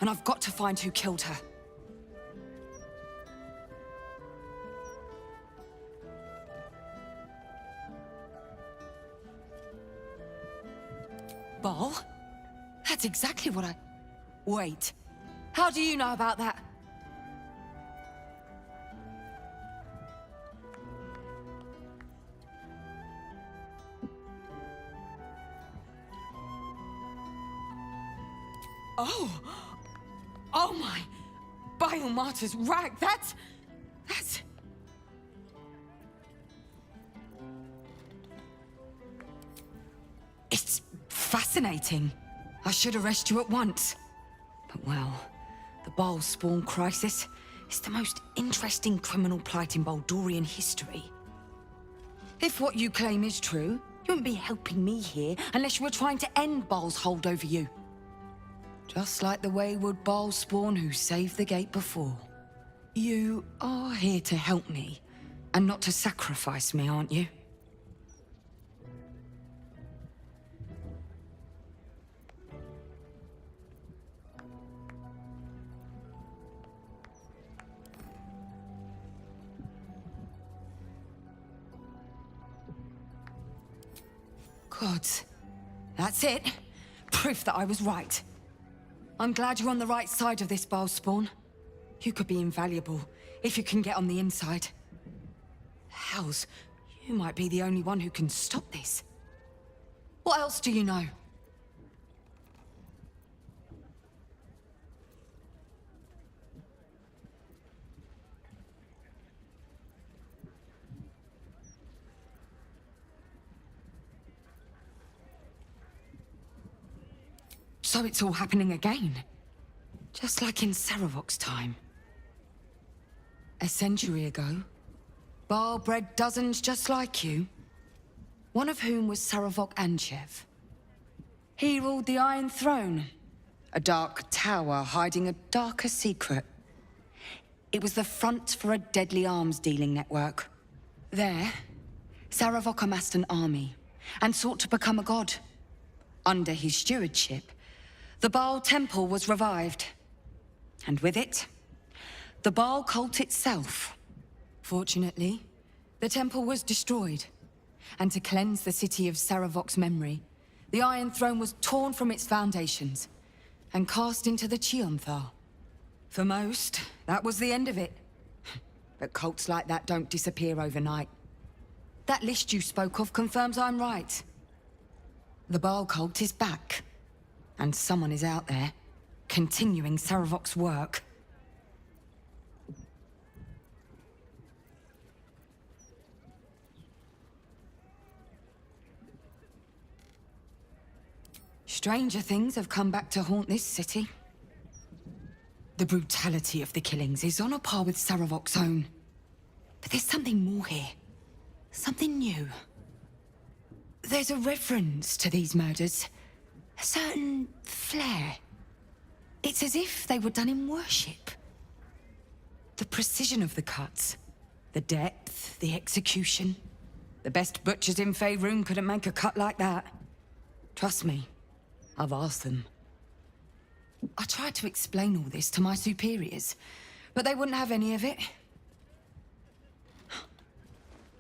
Speaker 27: and I've got to find who killed her. Ball? That's exactly what I... Wait. How do you know about that? Oh! Oh my! Biomartyr's rag, that's... It's fascinating. I should arrest you at once. But well, the Ball spawn crisis is the most interesting criminal plight in Baldurian history. If what you claim is true, you wouldn't be helping me here unless you were trying to end Baal's hold over you. Just like the wayward Ball spawn who saved the gate before. You are here to help me, and not to sacrifice me, aren't you? Gods. That's it. Proof that I was right. I'm glad you're on the right side of this, Ball spawn. You could be invaluable if you can get on the inside. Hells, you might be the only one who can stop this. What else do you know? So it's all happening again. Just like in Saravok's time. A century ago, Baal bred dozens just like you. One of whom was Saravok Anchev. He ruled the Iron Throne. A dark tower hiding a darker secret. It was the front for a deadly arms-dealing network. There, Saravok amassed an army and sought to become a god. Under his stewardship, the Baal Temple was revived. And with it, the Baal cult itself. Fortunately, the temple was destroyed. And to cleanse the city of Saravok's memory, the Iron Throne was torn from its foundations and cast into the Chionthar. For most, that was the end of it. But cults like that don't disappear overnight. That list you spoke of confirms I'm right. The Baal cult is back. And someone is out there, continuing Saravok's work. Stranger things have come back to haunt this city. The brutality of the killings is on a par with Saravok's own. But there's something more here. Something new. There's a reverence to these murders. A certain flair. It's as if they were done in worship. The precision of the cuts, the depth, the execution. The best butchers in Faerun couldn't make a cut like that. Trust me, I've asked them. I tried to explain all this to my superiors, but they wouldn't have any of it.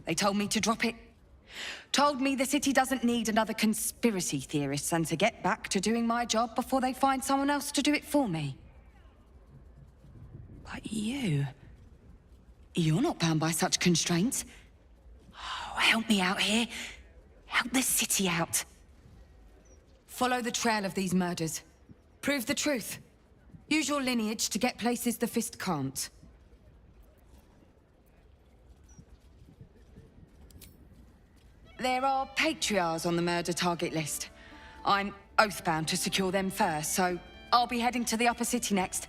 Speaker 27: They told me to drop it. Told me the city doesn't need another conspiracy theorist and to get back to doing my job before they find someone else to do it for me. But you're not bound by such constraints. Oh, help me out here. Help the city out. Follow the trail of these murders. Prove the truth. Use your lineage to get places the Fist can't. There are patriarchs on the murder target list. I'm oath-bound to secure them first, so I'll be heading to the upper city next.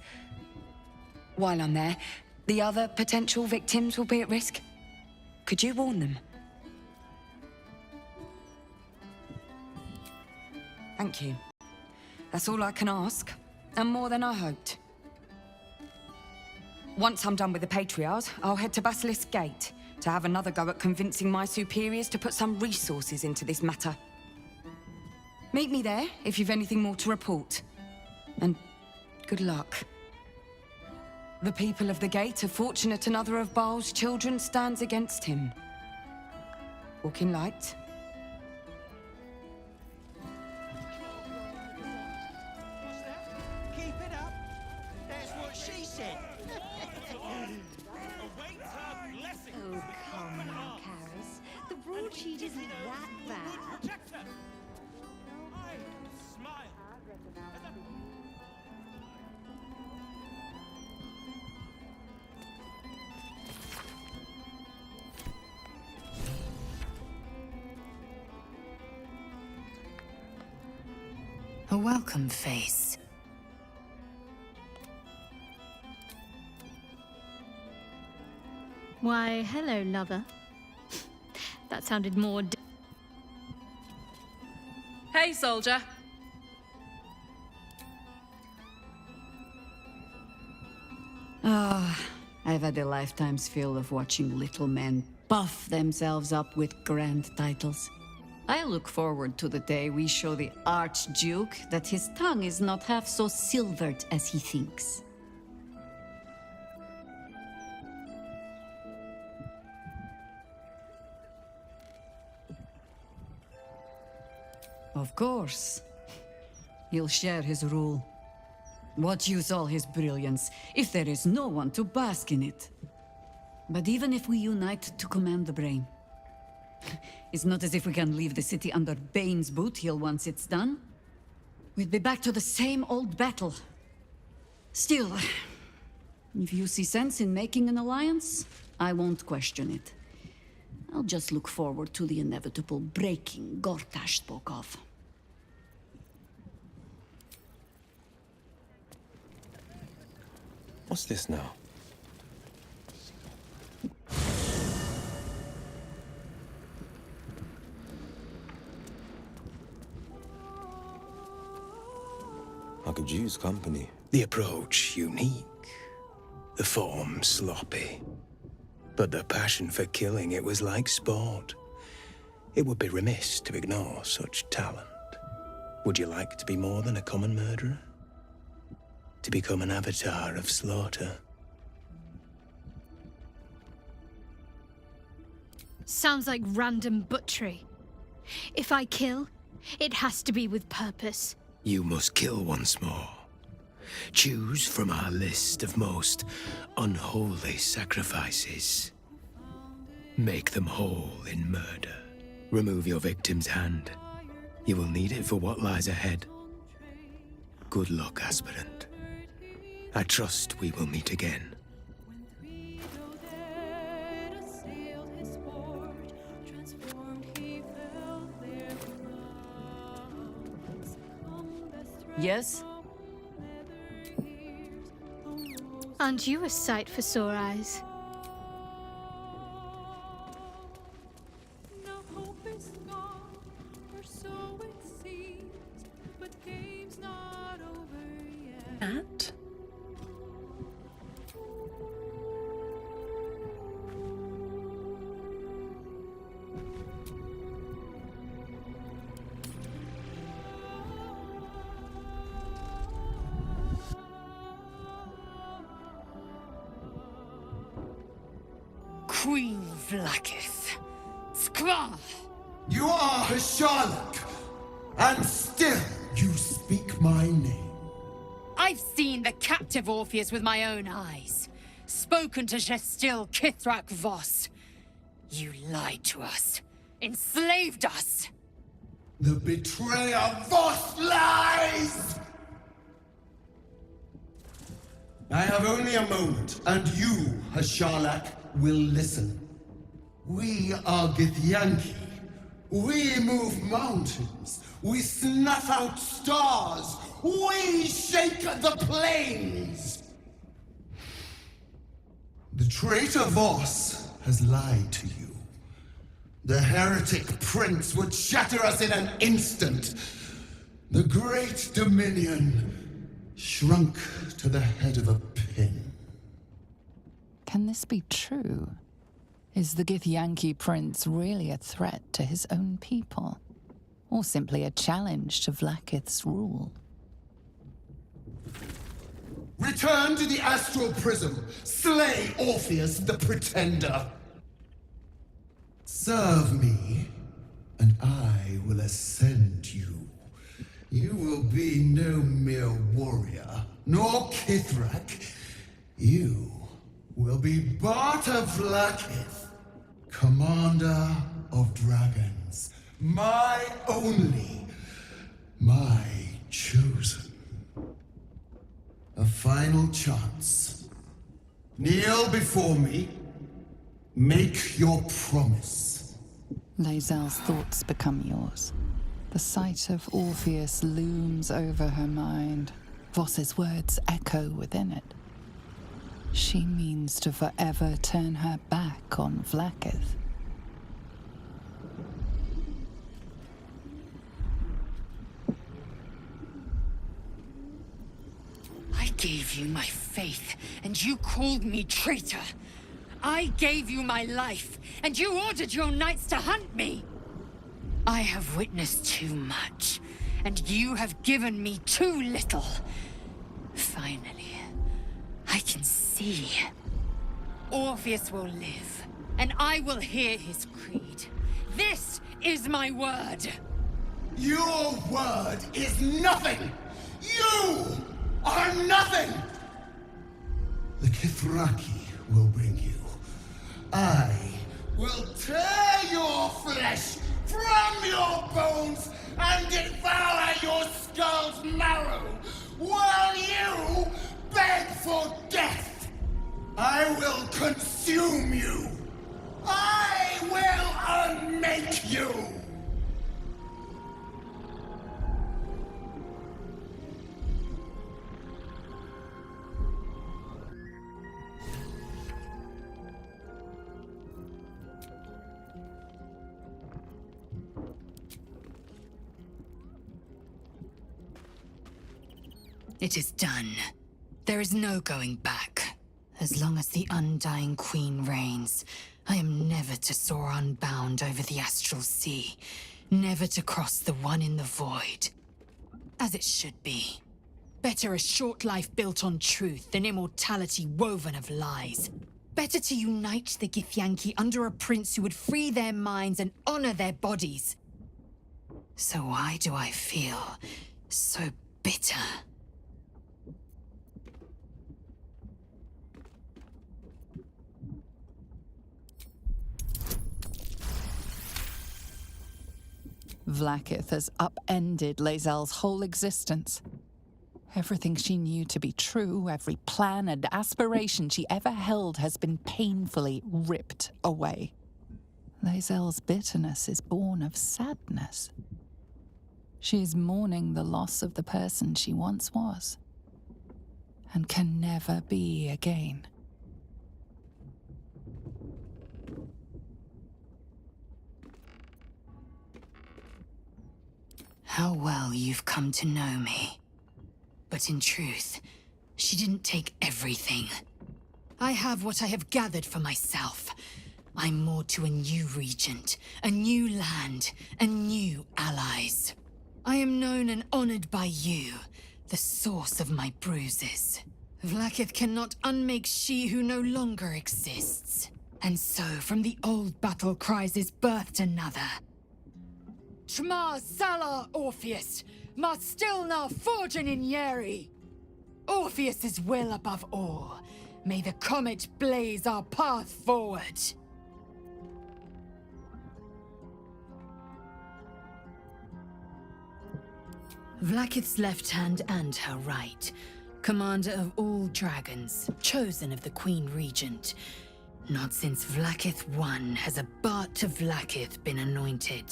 Speaker 27: While I'm there, the other potential victims will be at risk. Could you warn them? Thank you. That's all I can ask, and more than I hoped. Once I'm done with the patriarchs, I'll head to Basilisk Gate to have another go at convincing my superiors to put some resources into this matter. Meet me there if you've anything more to report. And good luck. The people of the Gate are fortunate another of Baal's children stands against him. Walk in light.
Speaker 24: said.
Speaker 2: Oh, come now, Karis. The broadsheet isn't that bad.
Speaker 11: A welcome face.
Speaker 10: Why, hello, lover. That sounded more.
Speaker 14: Hey, soldier.
Speaker 15: Ah, I've had a lifetime's fill of watching little men puff themselves up with grand titles. I look forward to the day we show the Archduke that his tongue is not half so silvered as he thinks. Of course. He'll share his rule. What use all his brilliance if there is no one to bask in it? But even if we unite to command the brain, it's not as if we can leave the city under Bane's boot heel once it's done. We'd be back to the same old battle. Still, if you see sense in making an alliance, I won't question it. I'll just look forward to the inevitable breaking Gortash spoke of.
Speaker 25: What's this now? I could use company.
Speaker 7: The approach unique, the form sloppy, but the passion for killing, it was like sport. It would be remiss to ignore such talent. Would you like to be more than a common murderer? To become an avatar of slaughter?
Speaker 10: Sounds like random butchery. If I kill, it has to be with purpose.
Speaker 7: You must kill once more. Choose from our list of most unholy sacrifices. Make them whole in murder. Remove your victim's hand. You will need it for what lies ahead. Good luck, aspirant. I trust we will meet again.
Speaker 15: Yes?
Speaker 10: Aren't you a sight for sore eyes?
Speaker 12: At?
Speaker 27: Queen Vlakith. Skra!
Speaker 17: You are a Sherlock, and still you speak my name.
Speaker 27: I've seen the captive Orpheus with my own eyes. Spoken to Gestil Kithrak Voss. You lied to us. Enslaved us.
Speaker 17: The betrayer Voss lies! I have only a moment, and you, Hasharlak, will listen. We are Githyanki. We move mountains. We snuff out stars. We shake the plains. The traitor Voss has lied to you. The heretic prince would shatter us in an instant. The great dominion shrunk to the head of a pin.
Speaker 9: Can this be true? Is the Githyanki prince really a threat to his own people? Or simply a challenge to Vlakith's rule?
Speaker 17: Return to the astral prism. Slay Orpheus the Pretender. Serve me, and I will ascend you. You will be no mere warrior, nor Kithrak. You will be Baldur Vlaakith, Commander of Dragons. My only, my chosen. A final chance. Kneel before me. Make your promise.
Speaker 9: Lae'zel's thoughts become yours. The sight of Orpheus looms over her mind. Voss's words echo within it. She means to forever turn her back on Vlaakith.
Speaker 27: I gave you my faith, and you called me traitor. I gave you my life, and you ordered your knights to hunt me. I have witnessed too much, and you have given me too little. Finally, I can see. Orpheus will live, and I will hear his creed. This is my word.
Speaker 17: Your word is nothing! You are nothing! The Kithraki will bring you. I will tear your flesh from your bones and devour your skull's marrow while you beg for death. I will consume you. I will unmake you.
Speaker 27: It is done. There is no going back. As long as the Undying Queen reigns, I am never to soar unbound over the astral sea, never to cross the one in the void. As it should be. Better a short life built on truth than immortality woven of lies. Better to unite the Githyanki under a prince who would free their minds and honor their bodies. So why do I feel so bitter?
Speaker 9: Vlaakith has upended Lae'zel's whole existence. Everything she knew to be true, every plan and aspiration she ever held has been painfully ripped away. Lae'zel's bitterness is born of sadness. She is mourning the loss of the person she once was, and can never be again.
Speaker 27: How well you've come to know me. But in truth, she didn't take everything. I have what I have gathered for myself. I'm moored to a new regent, a new land, and new allies. I am known and honored by you, the source of my bruises. Vlaakith cannot unmake she who no longer exists. And so, from the old battle cries is birthed another. Shma Salar Orpheus, Ma Stilna Forgin in Yeri. Orpheus's will above all. May the comet blaze our path forward. Vlaakith's left hand and her right. Commander of all dragons, chosen of the Queen Regent. Not since Vlaakith I has a Bart to Vlaakith been anointed.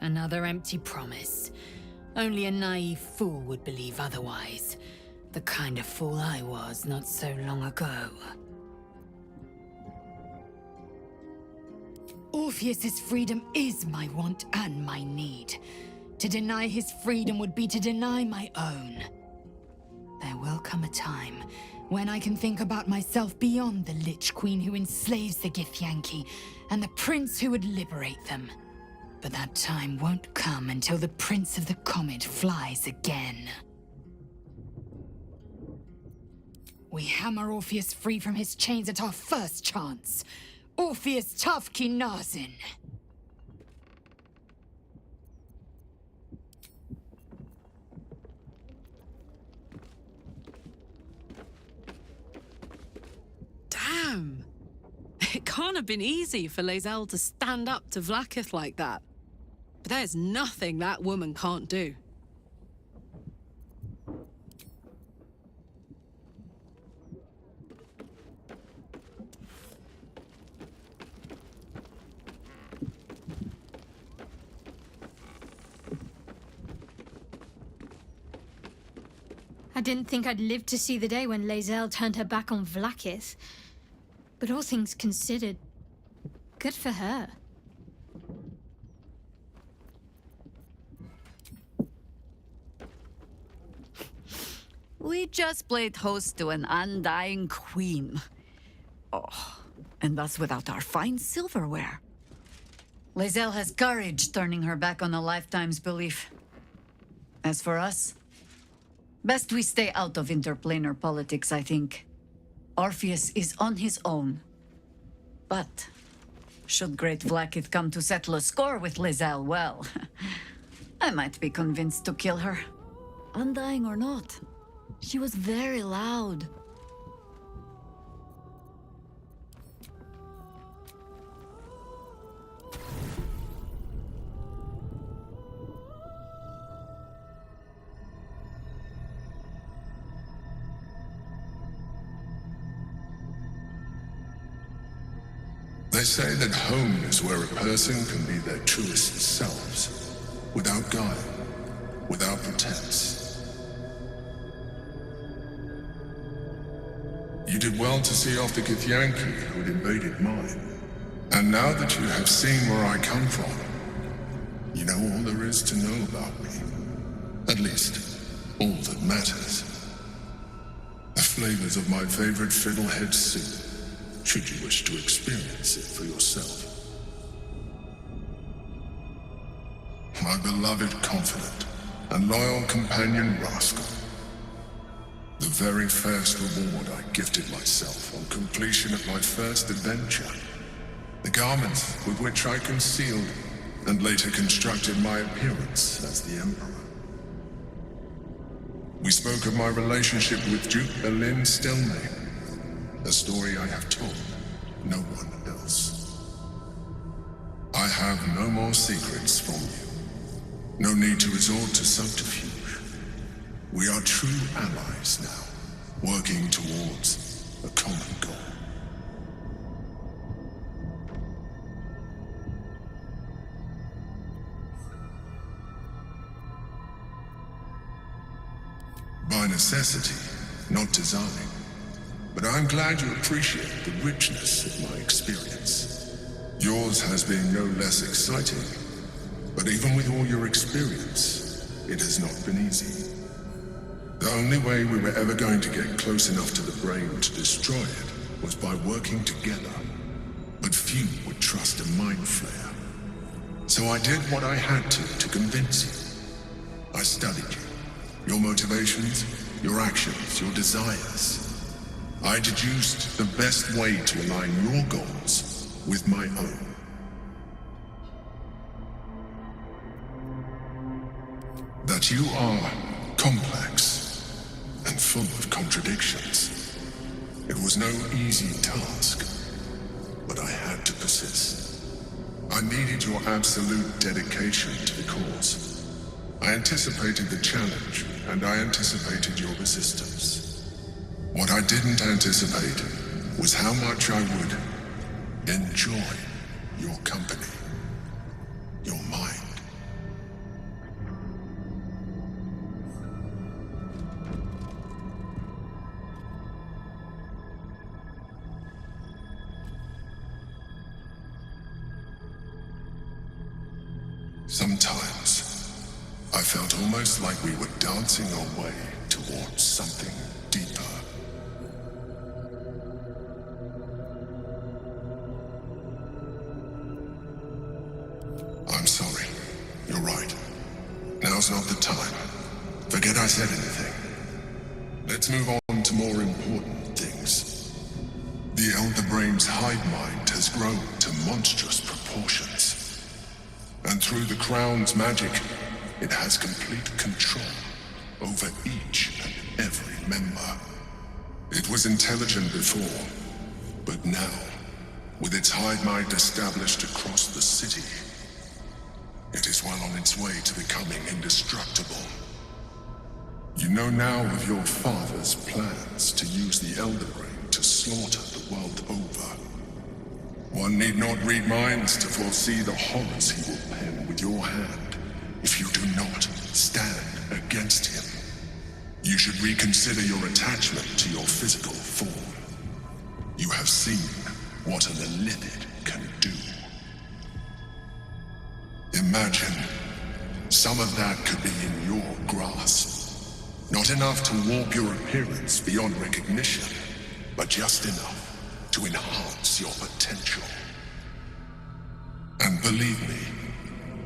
Speaker 27: Another empty promise. Only a naive fool would believe otherwise. The kind of fool I was not so long ago. Orpheus's freedom is my want and my need. To deny his freedom would be to deny my own. There will come a time when I can think about myself beyond the Lich Queen who enslaves the Githyanki and the prince who would liberate them. But that time won't come until the Prince of the Comet flies again. We hammer Orpheus free from his chains at our first chance. Orpheus Tafki Nazin.
Speaker 1: can't have been easy for Lae'zel to stand up to Vlaakith like that. But there's nothing that woman can't do.
Speaker 10: I didn't think I'd live to see the day when Lae'zel turned her back on Vlaakith. But all things considered, good for her.
Speaker 15: We just played host to an undying queen. Oh, and that's without our fine silverware. Lae'zel has courage turning her back on a lifetime's belief. As for us, best we stay out of interplanar politics, I think. Orpheus is on his own. But should Great Vlaakith come to settle a score with Lae'zel, well, I might be convinced to kill her. Undying or not, she was very loud.
Speaker 26: They say that home is where a person can be their truest selves, without guile, without pretense. You did well to see off the Githyanki who had invaded mine. And now that you have seen where I come from, you know all there is to know about me. At least, all that matters. The flavors of my favorite fiddlehead soup, should you wish to experience it for yourself. My beloved confidant and loyal companion Rascal. The very first reward I gifted myself on completion of my first adventure. The garments with which I concealed and later constructed my appearance as the Emperor. We spoke of my relationship with Duke Berlin Stelmane. A story I have told no one else. I have no more secrets from you. No need to resort to subterfuge. We are true allies now, working towards a common goal. By necessity, not design. But I'm glad you appreciate the richness of my experience. Yours has been no less exciting, but even with all your experience, it has not been easy. The only way we were ever going to get close enough to the brain to destroy it was by working together. But few would trust a mind flare. So I did what I had to convince you. I studied you, your motivations, your actions, your desires. I deduced the best way to align your goals with my own. That you are complex and full of contradictions. It was no easy task, but I had to persist. I needed your absolute dedication to the cause. I anticipated the challenge, and I anticipated your resistance. What I didn't anticipate was how much I would enjoy your company, your mind. Sometimes, I felt almost like we were dancing our way towards something deeper. I'm sorry. You're right. Now's not the time. Forget I said anything. Let's move on to more important things. The Elder Brain's hive mind has grown to monstrous proportions. And through the Crown's magic, it has complete control over each and every member. It was intelligent before, but now with its hive mind established across the city, it is well on its way to becoming indestructible. You know now of your father's plans to use the Elder Brain to slaughter the world over. One need not read minds to foresee the horrors he will pen with your hand if you do not stand against him. You should reconsider your attachment to your physical form. You have seen what an illithid can do. Imagine some of that could be in your grasp. Not enough to warp your appearance beyond recognition, but just enough to enhance your potential. And believe me,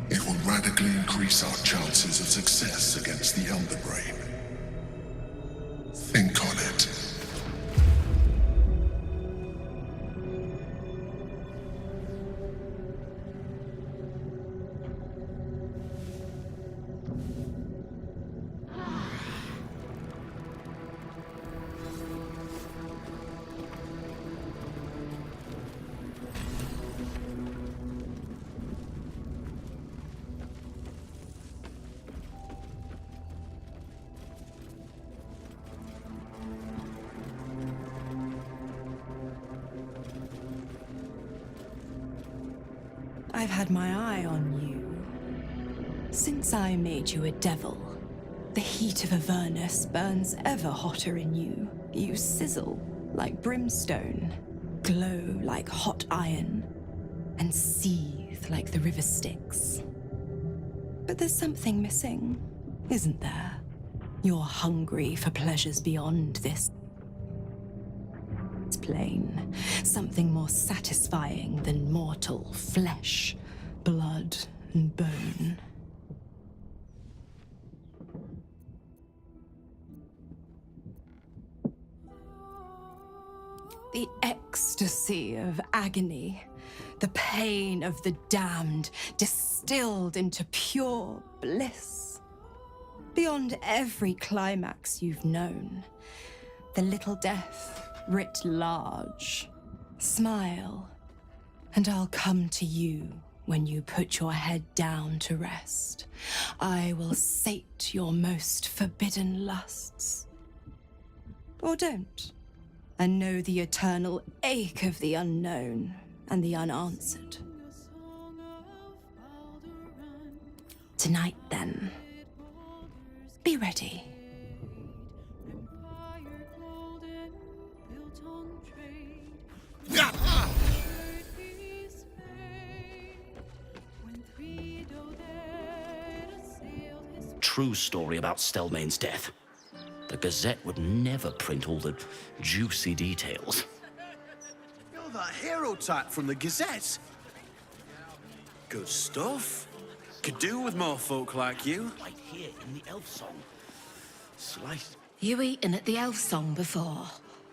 Speaker 26: it will radically increase our chances of success against the Elder Brain. Think on it.
Speaker 12: I've had my eye on you. Since I made you a devil, the heat of Avernus burns ever hotter in you. You sizzle like brimstone, glow like hot iron, and seethe like the river Styx. But there's something missing, isn't there? You're hungry for pleasures beyond this plane. Something more satisfying than mortal flesh, blood, and bone. The ecstasy of agony, the pain of the damned, distilled into pure bliss. Beyond every climax you've known, the little death writ large. Smile, and I'll come to you when you put your head down to rest. I will sate your most forbidden lusts. Or don't, and know the eternal ache of the unknown and the unanswered. Tonight, then, be ready.
Speaker 4: True story about Stelmane's death. The Gazette would never print all the juicy details.
Speaker 5: You're that hero type from the Gazette. Good stuff. Could do with more folk like you.
Speaker 4: Right here in the elf song. Slice.
Speaker 6: You eaten at the elf song before?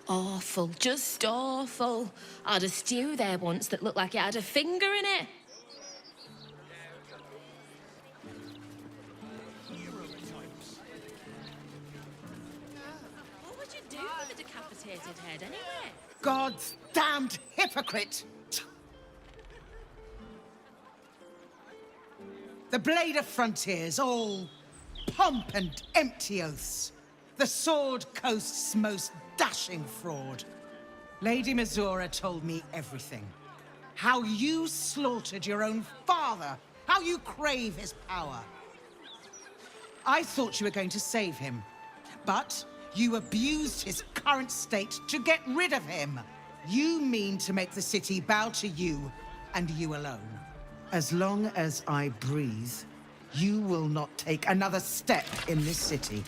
Speaker 6: Awful, just awful. I had a stew there once that looked like it had a finger in it. What would you do with a decapitated head, anyway?
Speaker 14: God's damned hypocrite! The Blade of Frontiers, all pomp and empty oaths. The Sword Coast's most dashing fraud. Lady Mizora told me everything. How you slaughtered your own father. How you crave his power. I thought you were going to save him. But you abused his current state to get rid of him. You mean to make the city bow to you, and you alone. As long as I breathe, you will not take another step in this city.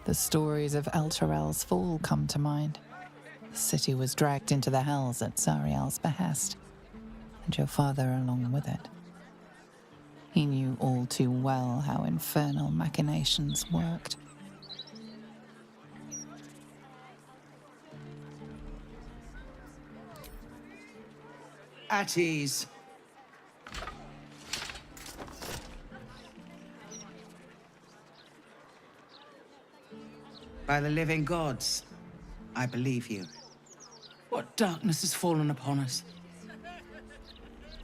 Speaker 9: The stories of Elturel's fall come to mind. The city was dragged into the hells at Zariel's behest, and your father along with it. He knew all too well how infernal machinations worked.
Speaker 14: At ease. By the living gods, I believe you. What darkness has fallen upon us?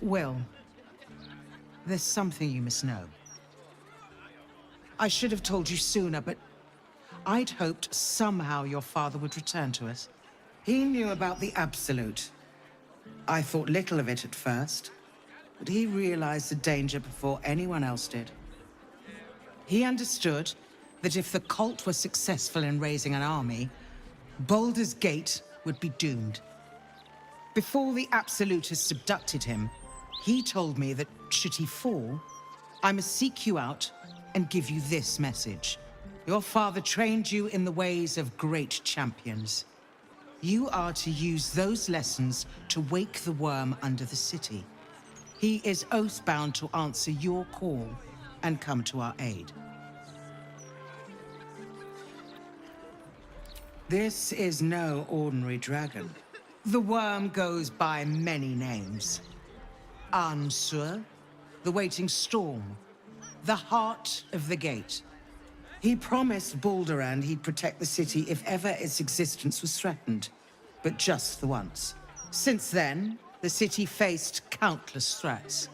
Speaker 14: Will, there's something you must know. I should have told you sooner, but I'd hoped somehow your father would return to us. He knew about the Absolute. I thought little of it at first, but he realized the danger before anyone else did. He understood that if the cult were successful in raising an army, Baldur's Gate would be doomed. Before the Absolutists abducted him, he told me that should he fall, I must seek you out and give you this message. Your father trained you in the ways of great champions. You are to use those lessons to wake the worm under the city. He is oath-bound to answer your call and come to our aid. This is no ordinary dragon. The worm goes by many names. Ansur, the waiting storm, the heart of the gate. He promised Baldur he'd protect the city if ever its existence was threatened, but just the once. Since then, the city faced countless threats,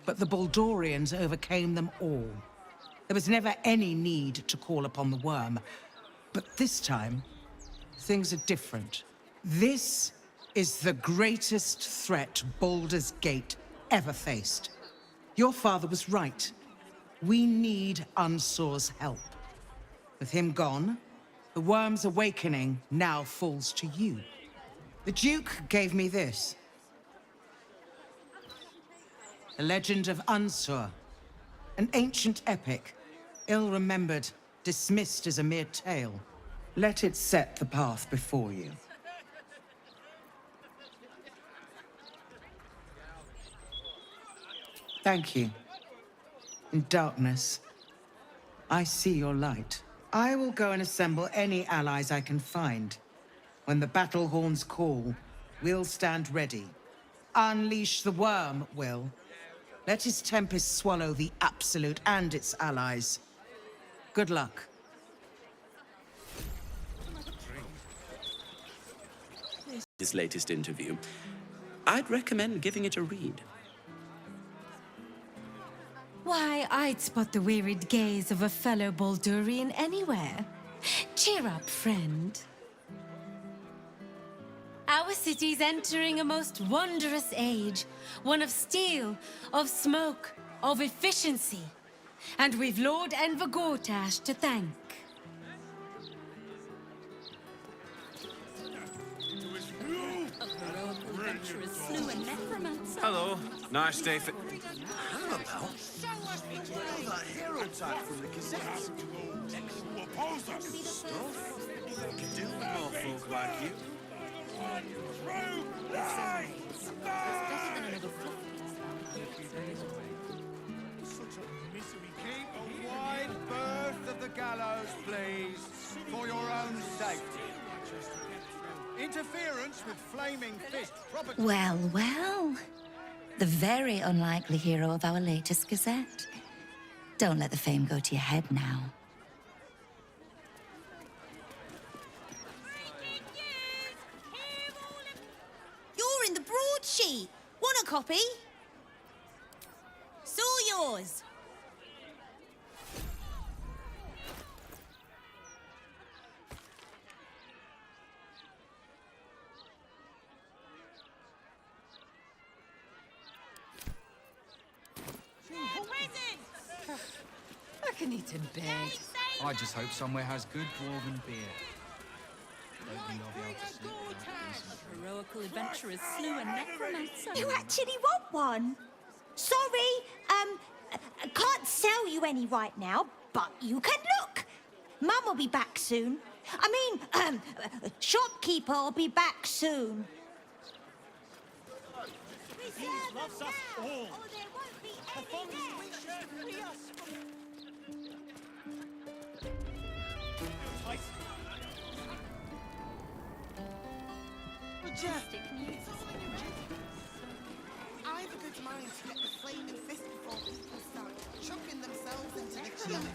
Speaker 14: but the Baldurians overcame them all. There was never any need to call upon the worm, but this time, things are different. This is the greatest threat Baldur's Gate ever faced. Your father was right. We need Unsur's help. With him gone, the worm's awakening now falls to you. The Duke gave me this. The legend of Unsur, an ancient epic, ill-remembered, dismissed as a mere tale. Let it set the path before you. Thank you. In darkness, I see your light. I will go and assemble any allies I can find. When the battle horns call, we'll stand ready. Unleash the worm, Will. Let his tempest swallow the Absolute and its allies. Good luck.
Speaker 4: His latest interview. I'd recommend giving it a read.
Speaker 2: Why, I'd spot the wearied gaze of a fellow Baldurian anywhere. Cheer up, friend. Our city's entering a most wondrous age. One of steel, of smoke, of efficiency. And we've Lord Enver Gortash to thank.
Speaker 5: Hello. Nice day for... Annabelle? That hero type from the Gazette. Good stuff. Could do with more folk like you.
Speaker 3: Keep a wide berth of the gallows, please, for your own safety. Interference with flaming fist property.
Speaker 2: Well, well. The very unlikely hero of our latest Gazette. Don't let the fame go to your head now.
Speaker 8: You're in the broadsheet. Want a copy? It's all yours.
Speaker 16: I can eat in bed. I just hope somewhere has good dwarven beer. Don't think I'll be able to sleep without decent.
Speaker 8: Heroical adventurers slew a necromancer. You actually want one? Sorry, I can't sell you any right now, but you can look. Mum will be back soon. I mean, shopkeeper will be back soon.
Speaker 24: He loves us all.
Speaker 18: Majestic news. I've a good mind to get the flaming fist before people start chucking themselves into the chimney.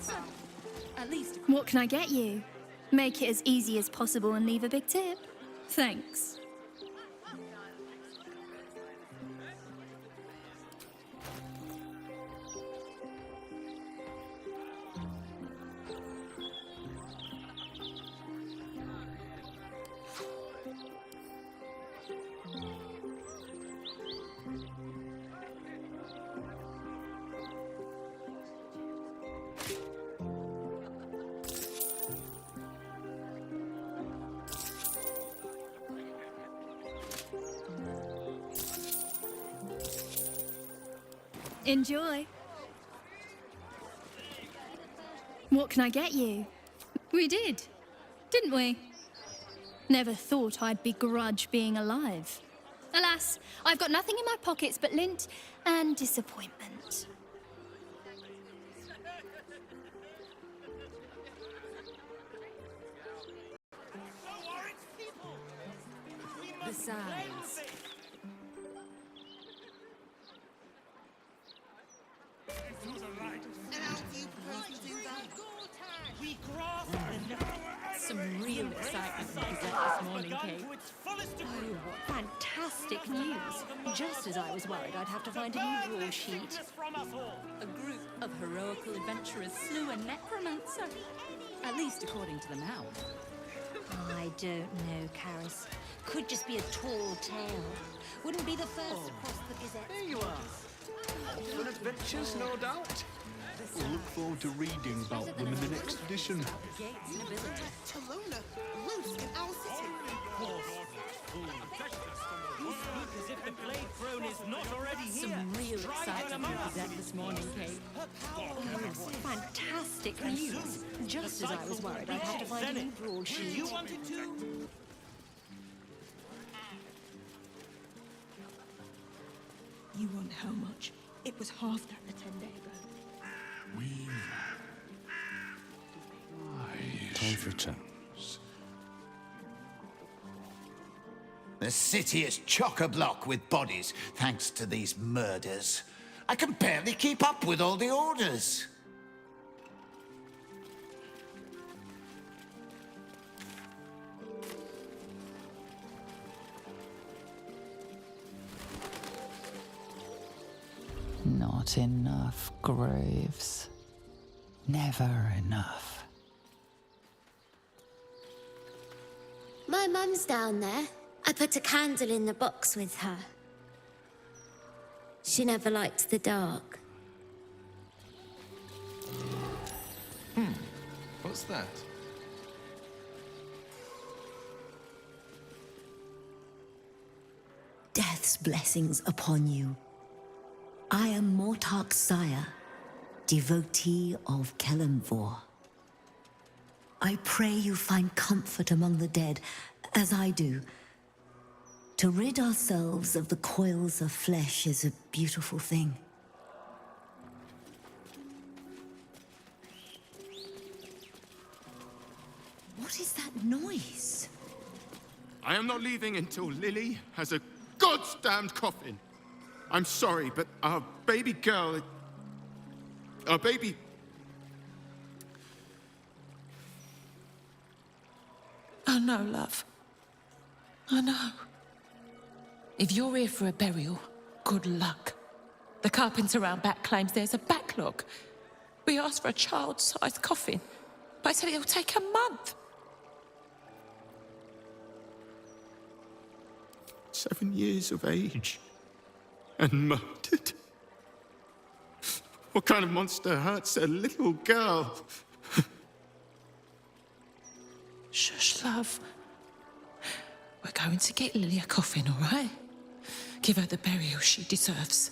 Speaker 11: At least. What can I get you? Make it as easy as possible and leave a big tip. Thanks. Enjoy. What can I get you? We did, didn't we? Never thought I'd begrudge being alive. Alas, I've got nothing in my pockets but lint and disappointment.
Speaker 2: Besides,
Speaker 6: Some real excitement in the Gazette this morning, Kate. Oh, what fantastic news. Just as I was worried I'd have to find a new rule sheet. A group of heroical adventurers slew a necromancer. At least according to the mount.
Speaker 8: I don't know, Karis. Could just be a tall tale. Wouldn't be the first across the Gazette.
Speaker 13: There you are. Off on adventures, no doubt. We'll look forward to reading about them in the next edition.
Speaker 18: Taluna, loose in our city.
Speaker 24: You speak as if the plague throne is not already here.
Speaker 6: Some real excitement in the Gazette this morning, Kate.
Speaker 8: Oh, what fantastic news. Just as I was worried I'd have to find a new rule sheet.
Speaker 24: You wanted to?
Speaker 12: You want how much? It was half that a 10 day ago.
Speaker 19: Time for terms.
Speaker 20: The city is chock-a-block with bodies, thanks to these murders. I can barely keep up with all the orders.
Speaker 9: Not enough graves. Never enough.
Speaker 21: My mum's down there. I put a candle in the box with her. She never liked the dark.
Speaker 22: What's that?
Speaker 23: Death's blessings upon you. I am Mortark's sire, devotee of Kelemvor. I pray you find comfort among the dead, as I do. To rid ourselves of the coils of flesh is a beautiful thing. What is that noise?
Speaker 25: I am not leaving until Lily has a goddamned coffin. I'm sorry, but our baby girl... Our baby...
Speaker 6: I know, love. I know. If you're here for a burial, good luck. The carpenter round back claims there's a backlog. We asked for a child-sized coffin, but I said it'll take a month.
Speaker 25: 7 years of age. And murdered. What kind of monster hurts a little girl?
Speaker 6: Shush, love. We're going to get Lily a coffin, all right? Give her the burial she deserves.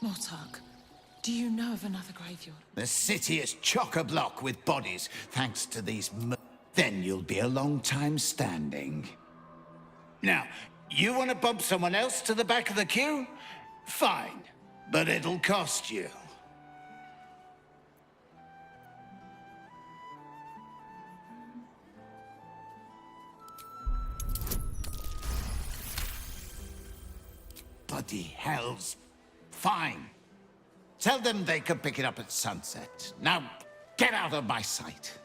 Speaker 6: Mortark, do you know of another graveyard?
Speaker 20: The city is chock-a-block with bodies, thanks to these Then you'll be a long time standing. Now, you want to bump someone else to the back of the queue? Fine, but it'll cost you. bloody hells. Fine. Tell them they can pick it up at sunset. Now, get out of my sight.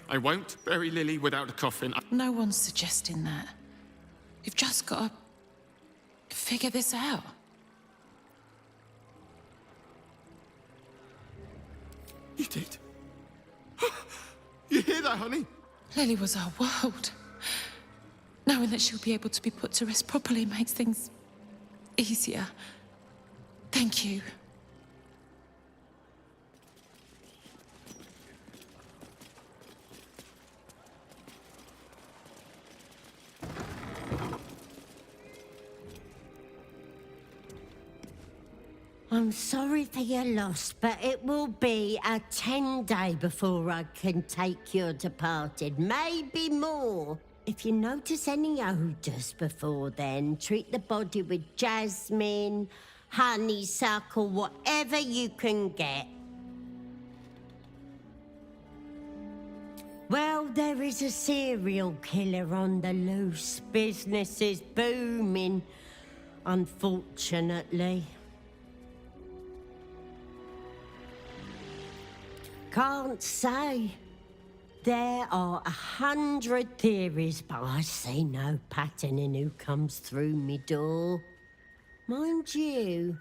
Speaker 25: I won't bury Lily without a coffin.
Speaker 1: No one's suggesting that. You've just got to figure this out.
Speaker 25: You did? You hear that, honey?
Speaker 1: Lily was our world. Knowing that she'll be able to be put to rest properly makes things easier. Thank you.
Speaker 7: I'm sorry for your loss, but it will be a 10-day before I can take your departed. Maybe more. If you notice any odours before then, treat the body with jasmine, honeysuckle, whatever you can get. Well, there is a serial killer on the loose. Business is booming, unfortunately. Can't say. There are 100 theories, but I see no pattern in who comes through me door. Mind you,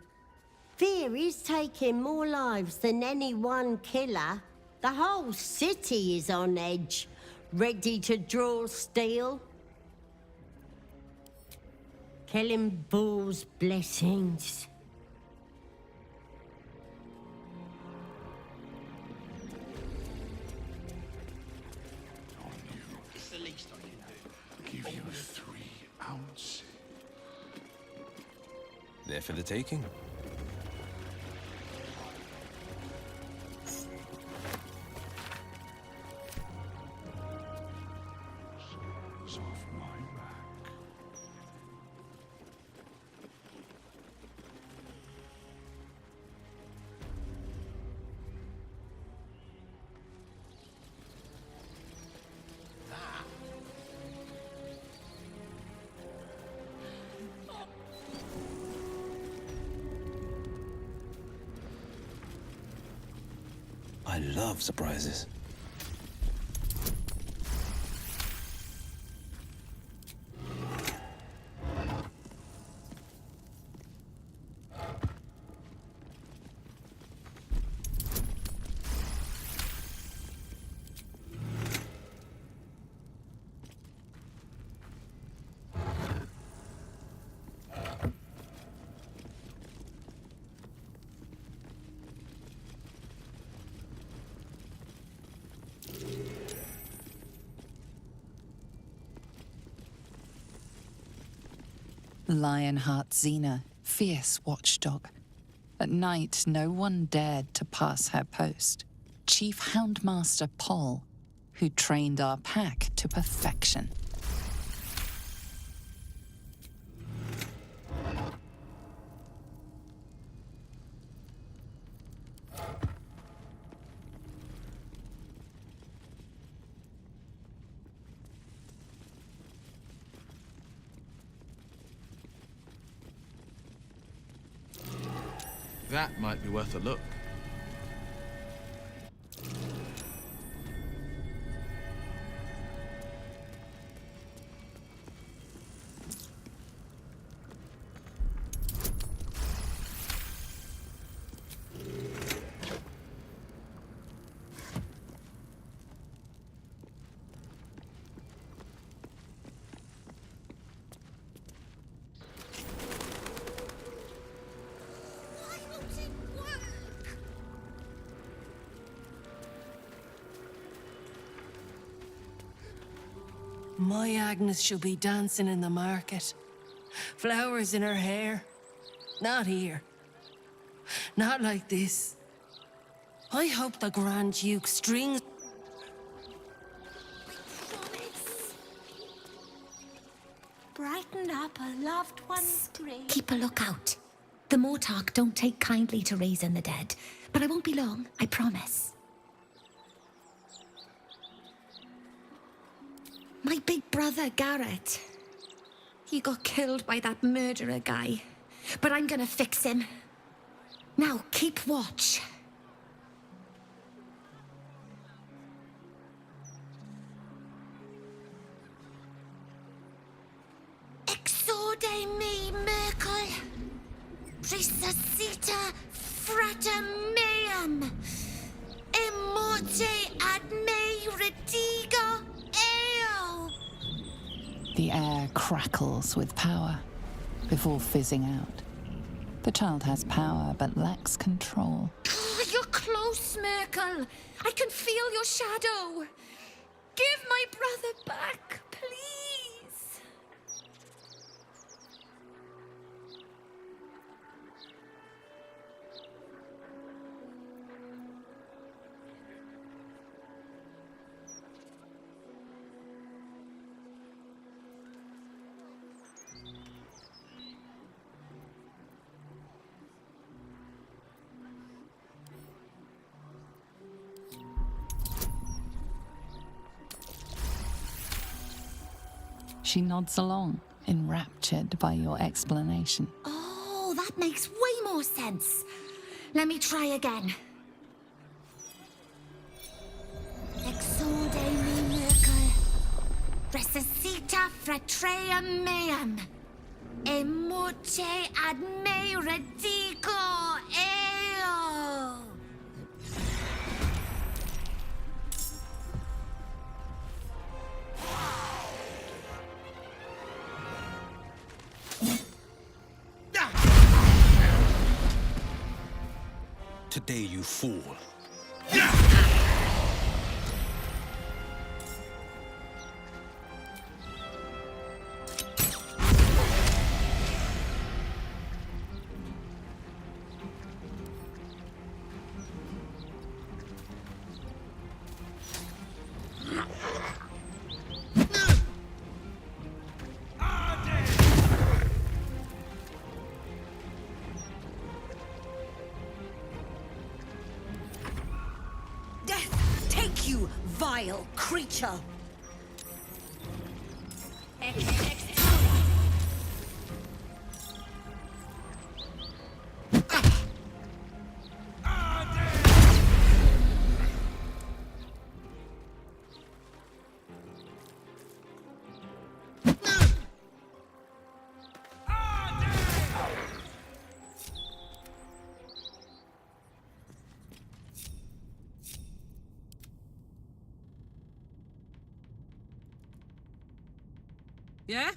Speaker 7: theories taking more lives than any one killer. The whole city is on edge, ready to draw steel. Kelemvor's blessings.
Speaker 19: Give you 3 ounces.
Speaker 10: There for the taking.
Speaker 19: It's off my rack.
Speaker 10: I love surprises.
Speaker 9: Lionheart Xena, fierce watchdog. At night, no one dared to pass her post. Chief Houndmaster Paul, who trained our pack to perfection.
Speaker 15: That might be worth a look.
Speaker 6: My Agnes shall be dancing in the market. Flowers in her hair. Not here. Not like this. I hope the Grand Duke strings...
Speaker 8: brighten up a loved one's grave.
Speaker 4: Keep a lookout. The Mortark don't take kindly to raising the dead, but I won't be long, I promise. My big brother, Garrett. He got killed by that murderer guy, but I'm gonna fix him. Now, keep watch.
Speaker 8: Exorde me, Merkel. Resuscita frater meum. Immorte ad me redigo eo.
Speaker 9: The air crackles with power before fizzing out. The child has power but lacks control.
Speaker 4: Oh, you're close, Merkel. I can feel your shadow. Give my brother back, please.
Speaker 9: She nods along, enraptured by your explanation.
Speaker 4: Oh, that makes way more sense. Let me try again.
Speaker 8: Exorde me, Merkel. Resuscita frater meum. Immorte ad me redigo eo.
Speaker 10: Today you fool.
Speaker 23: Death take you, vile creature!
Speaker 14: Yeah?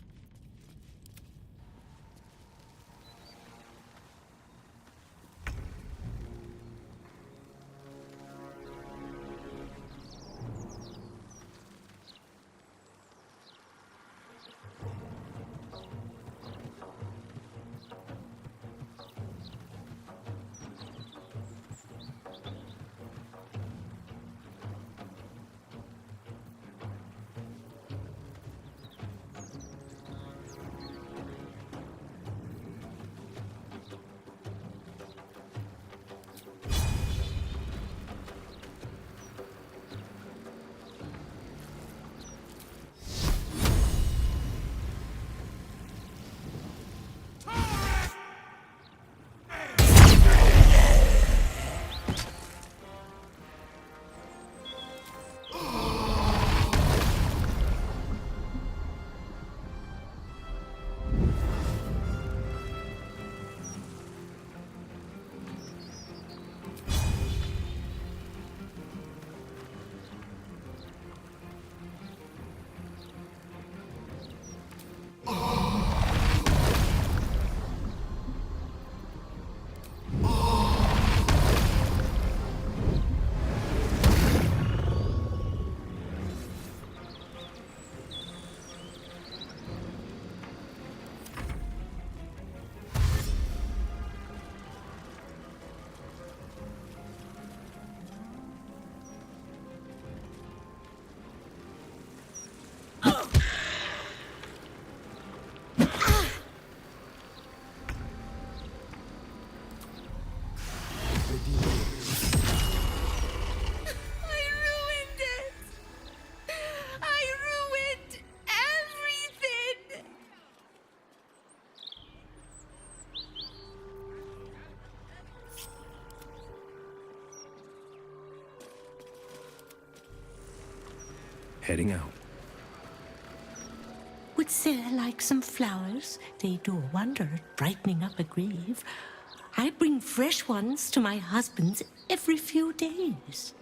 Speaker 5: heading out.
Speaker 23: Would Sarah like some flowers? They do a wonder at brightening up a grave. I bring fresh ones to my husband's every few days.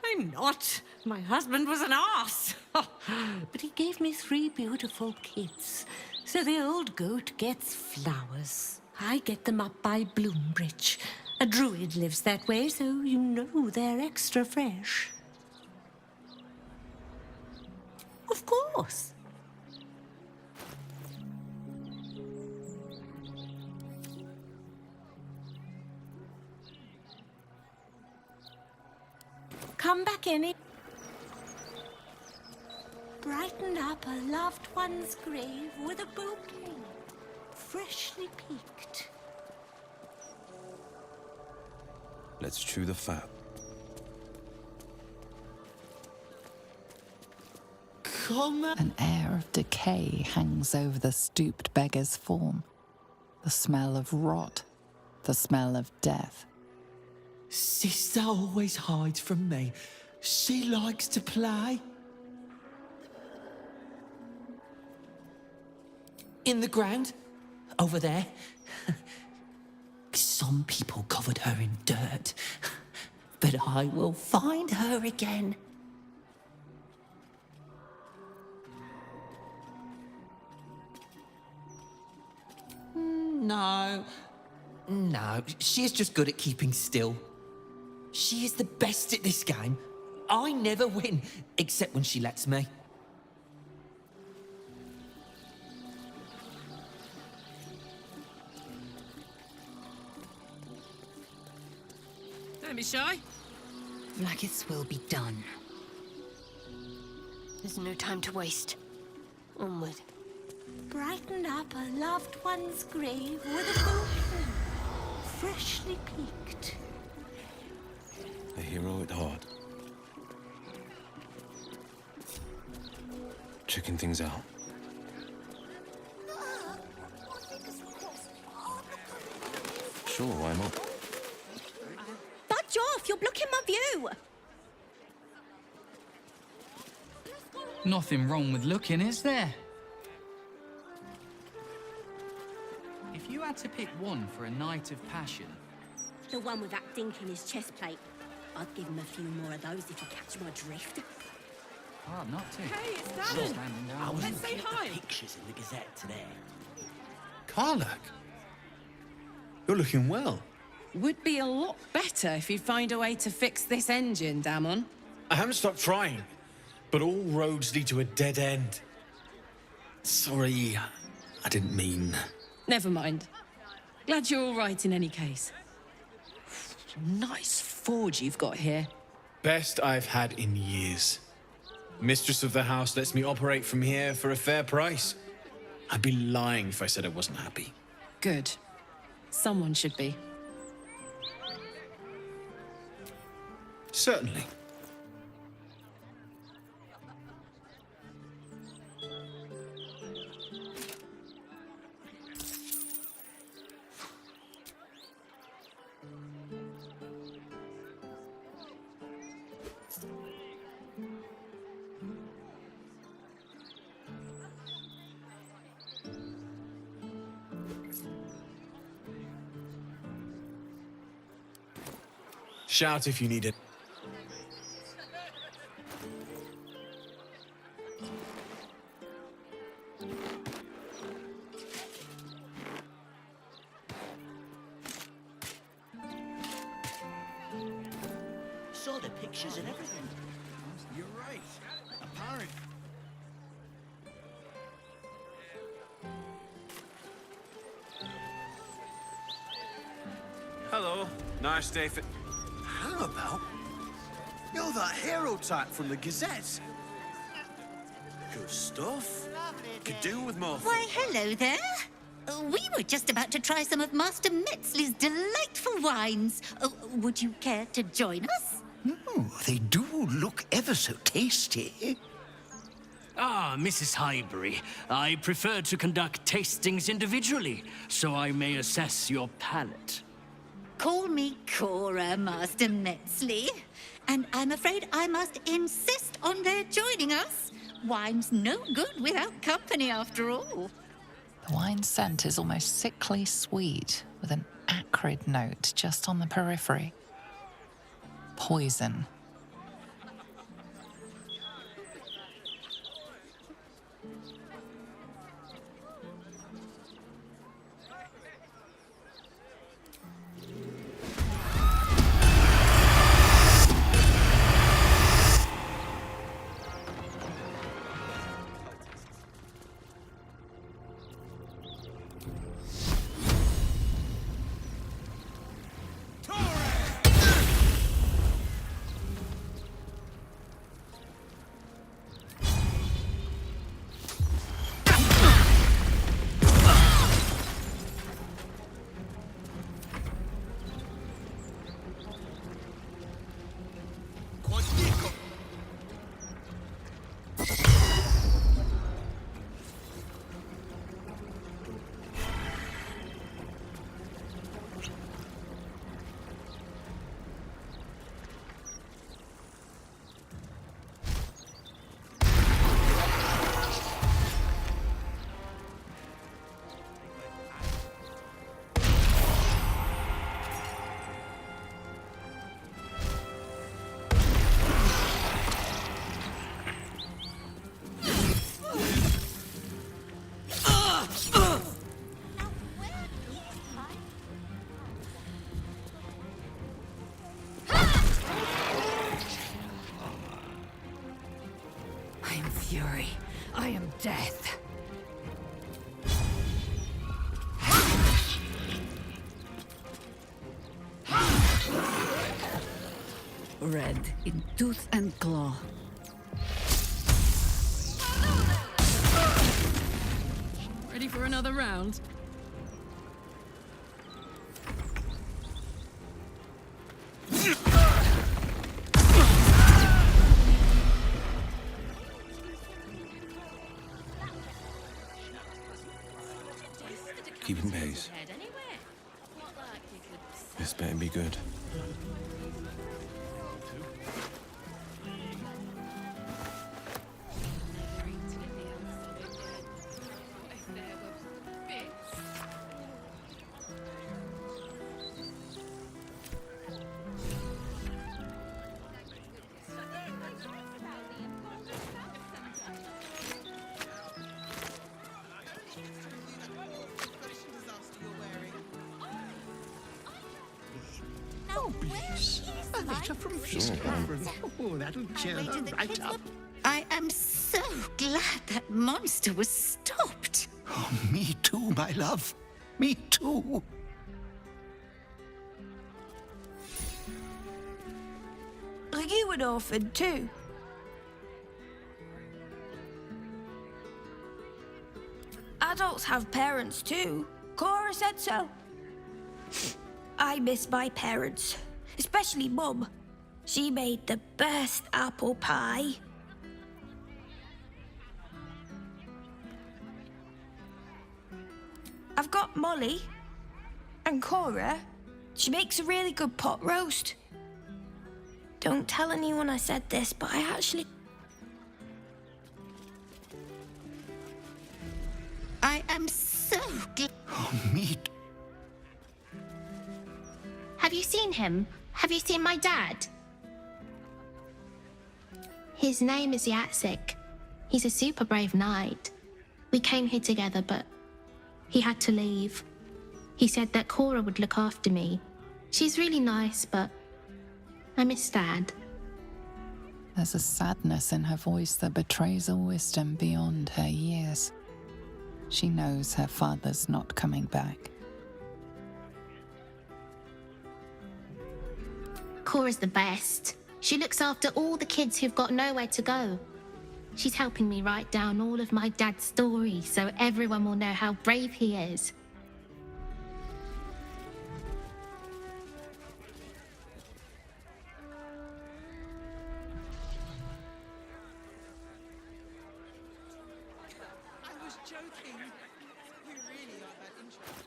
Speaker 23: I'm not. My husband was an arse. But he gave me 3 beautiful kids. So the old goat gets flowers. I get them up by Bloombridge. A druid lives that way, so you know they're extra fresh. Of course. Come back in. Brighten up a loved one's grave with a bouquet, freshly picked.
Speaker 5: Let's chew the fat.
Speaker 9: An air of decay hangs over the stooped beggar's form. The smell of rot, the smell of death.
Speaker 14: Sister always hides from me. She likes to play. In the ground, over there. Some people covered her in dirt, but I will find her again. No, she is just good at keeping still. She is the best at this game. I never win, except when she lets me.
Speaker 15: Don't be shy.
Speaker 17: Maggots will be done. There's no time to waste. Onward.
Speaker 23: Brighten up a loved one's grave with a bouquet, freshly picked.
Speaker 5: A hero at heart. Checking things out. Sure, why not?
Speaker 8: Budge off, you're blocking my view.
Speaker 16: Nothing wrong with looking, is there? If you had to pick one for a night of passion...
Speaker 8: The one with that dink in his chest plate. I'd give him a few more of those if you catch my drift.
Speaker 16: Oh, not too.
Speaker 15: Hey, it's Darren.
Speaker 14: I was
Speaker 15: Let's say
Speaker 14: looking
Speaker 15: hi.
Speaker 14: at the pictures in the Gazette today.
Speaker 22: Karlak, you're looking well.
Speaker 15: Would be a lot better if you'd find a way to fix this engine, Damon.
Speaker 22: I haven't stopped trying, but all roads lead to a dead end. Sorry, I didn't mean...
Speaker 15: Never mind. Glad you're all right in any case. Nice forge you've got here.
Speaker 22: Best I've had in years. Mistress of the house lets me operate from here for a fair price. I'd be lying if I said I wasn't happy.
Speaker 15: Good. Someone should be.
Speaker 22: Certainly. Shout if you need it.
Speaker 14: Saw the pictures and everything. You're right. Apparent.
Speaker 22: Hello. Nice day for...
Speaker 14: How about? You're that hero type from the Gazette. Good stuff. Could do with more.
Speaker 8: Why, hello there. We were just about to try some of Master Metzley's delightful wines. Would you care to join us?
Speaker 14: Oh, they do look ever so tasty.
Speaker 26: Ah, Mrs. Highbury, I prefer to conduct tastings individually, so I may assess your palate.
Speaker 8: Call me Cora, Master Metzley. and I'm afraid I must insist on their joining us. Wine's no good without company, after all.
Speaker 9: The wine scent is almost sickly sweet, with an acrid note just on the periphery. Poison.
Speaker 2: I am fury. I am death. Red in tooth and claw.
Speaker 15: Ready for another round?
Speaker 5: Keeping pace. This better be good.
Speaker 8: Oh, please. A letter from Mrs.
Speaker 2: Oh, that'll cheer her right up.
Speaker 8: I am so glad that monster was stopped.
Speaker 2: Oh, me too, my love. Me too.
Speaker 4: Are you an orphan too? Adults have parents too. Cora said so. I miss my parents, especially Mum. She made the best apple pie. I've got Molly and Cora. She makes a really good pot roast. Don't tell anyone I said this, but I actually...
Speaker 8: I am so glad.
Speaker 2: Oh, me.
Speaker 3: Have you seen him? Have you seen my dad? His name is Yatsik. He's a super brave knight. We came here together, but he had to leave. He said that Cora would look after me. She's really nice, but I miss Dad.
Speaker 9: There's a sadness in her voice that betrays a wisdom beyond her years. She knows her father's not coming back.
Speaker 3: Cora's the best. She looks after all the kids who've got nowhere to go. She's helping me write down all of my dad's stories so everyone will know how brave he is.
Speaker 11: I was joking. You really are that interesting.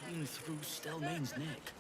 Speaker 26: clean through Stelmane's neck.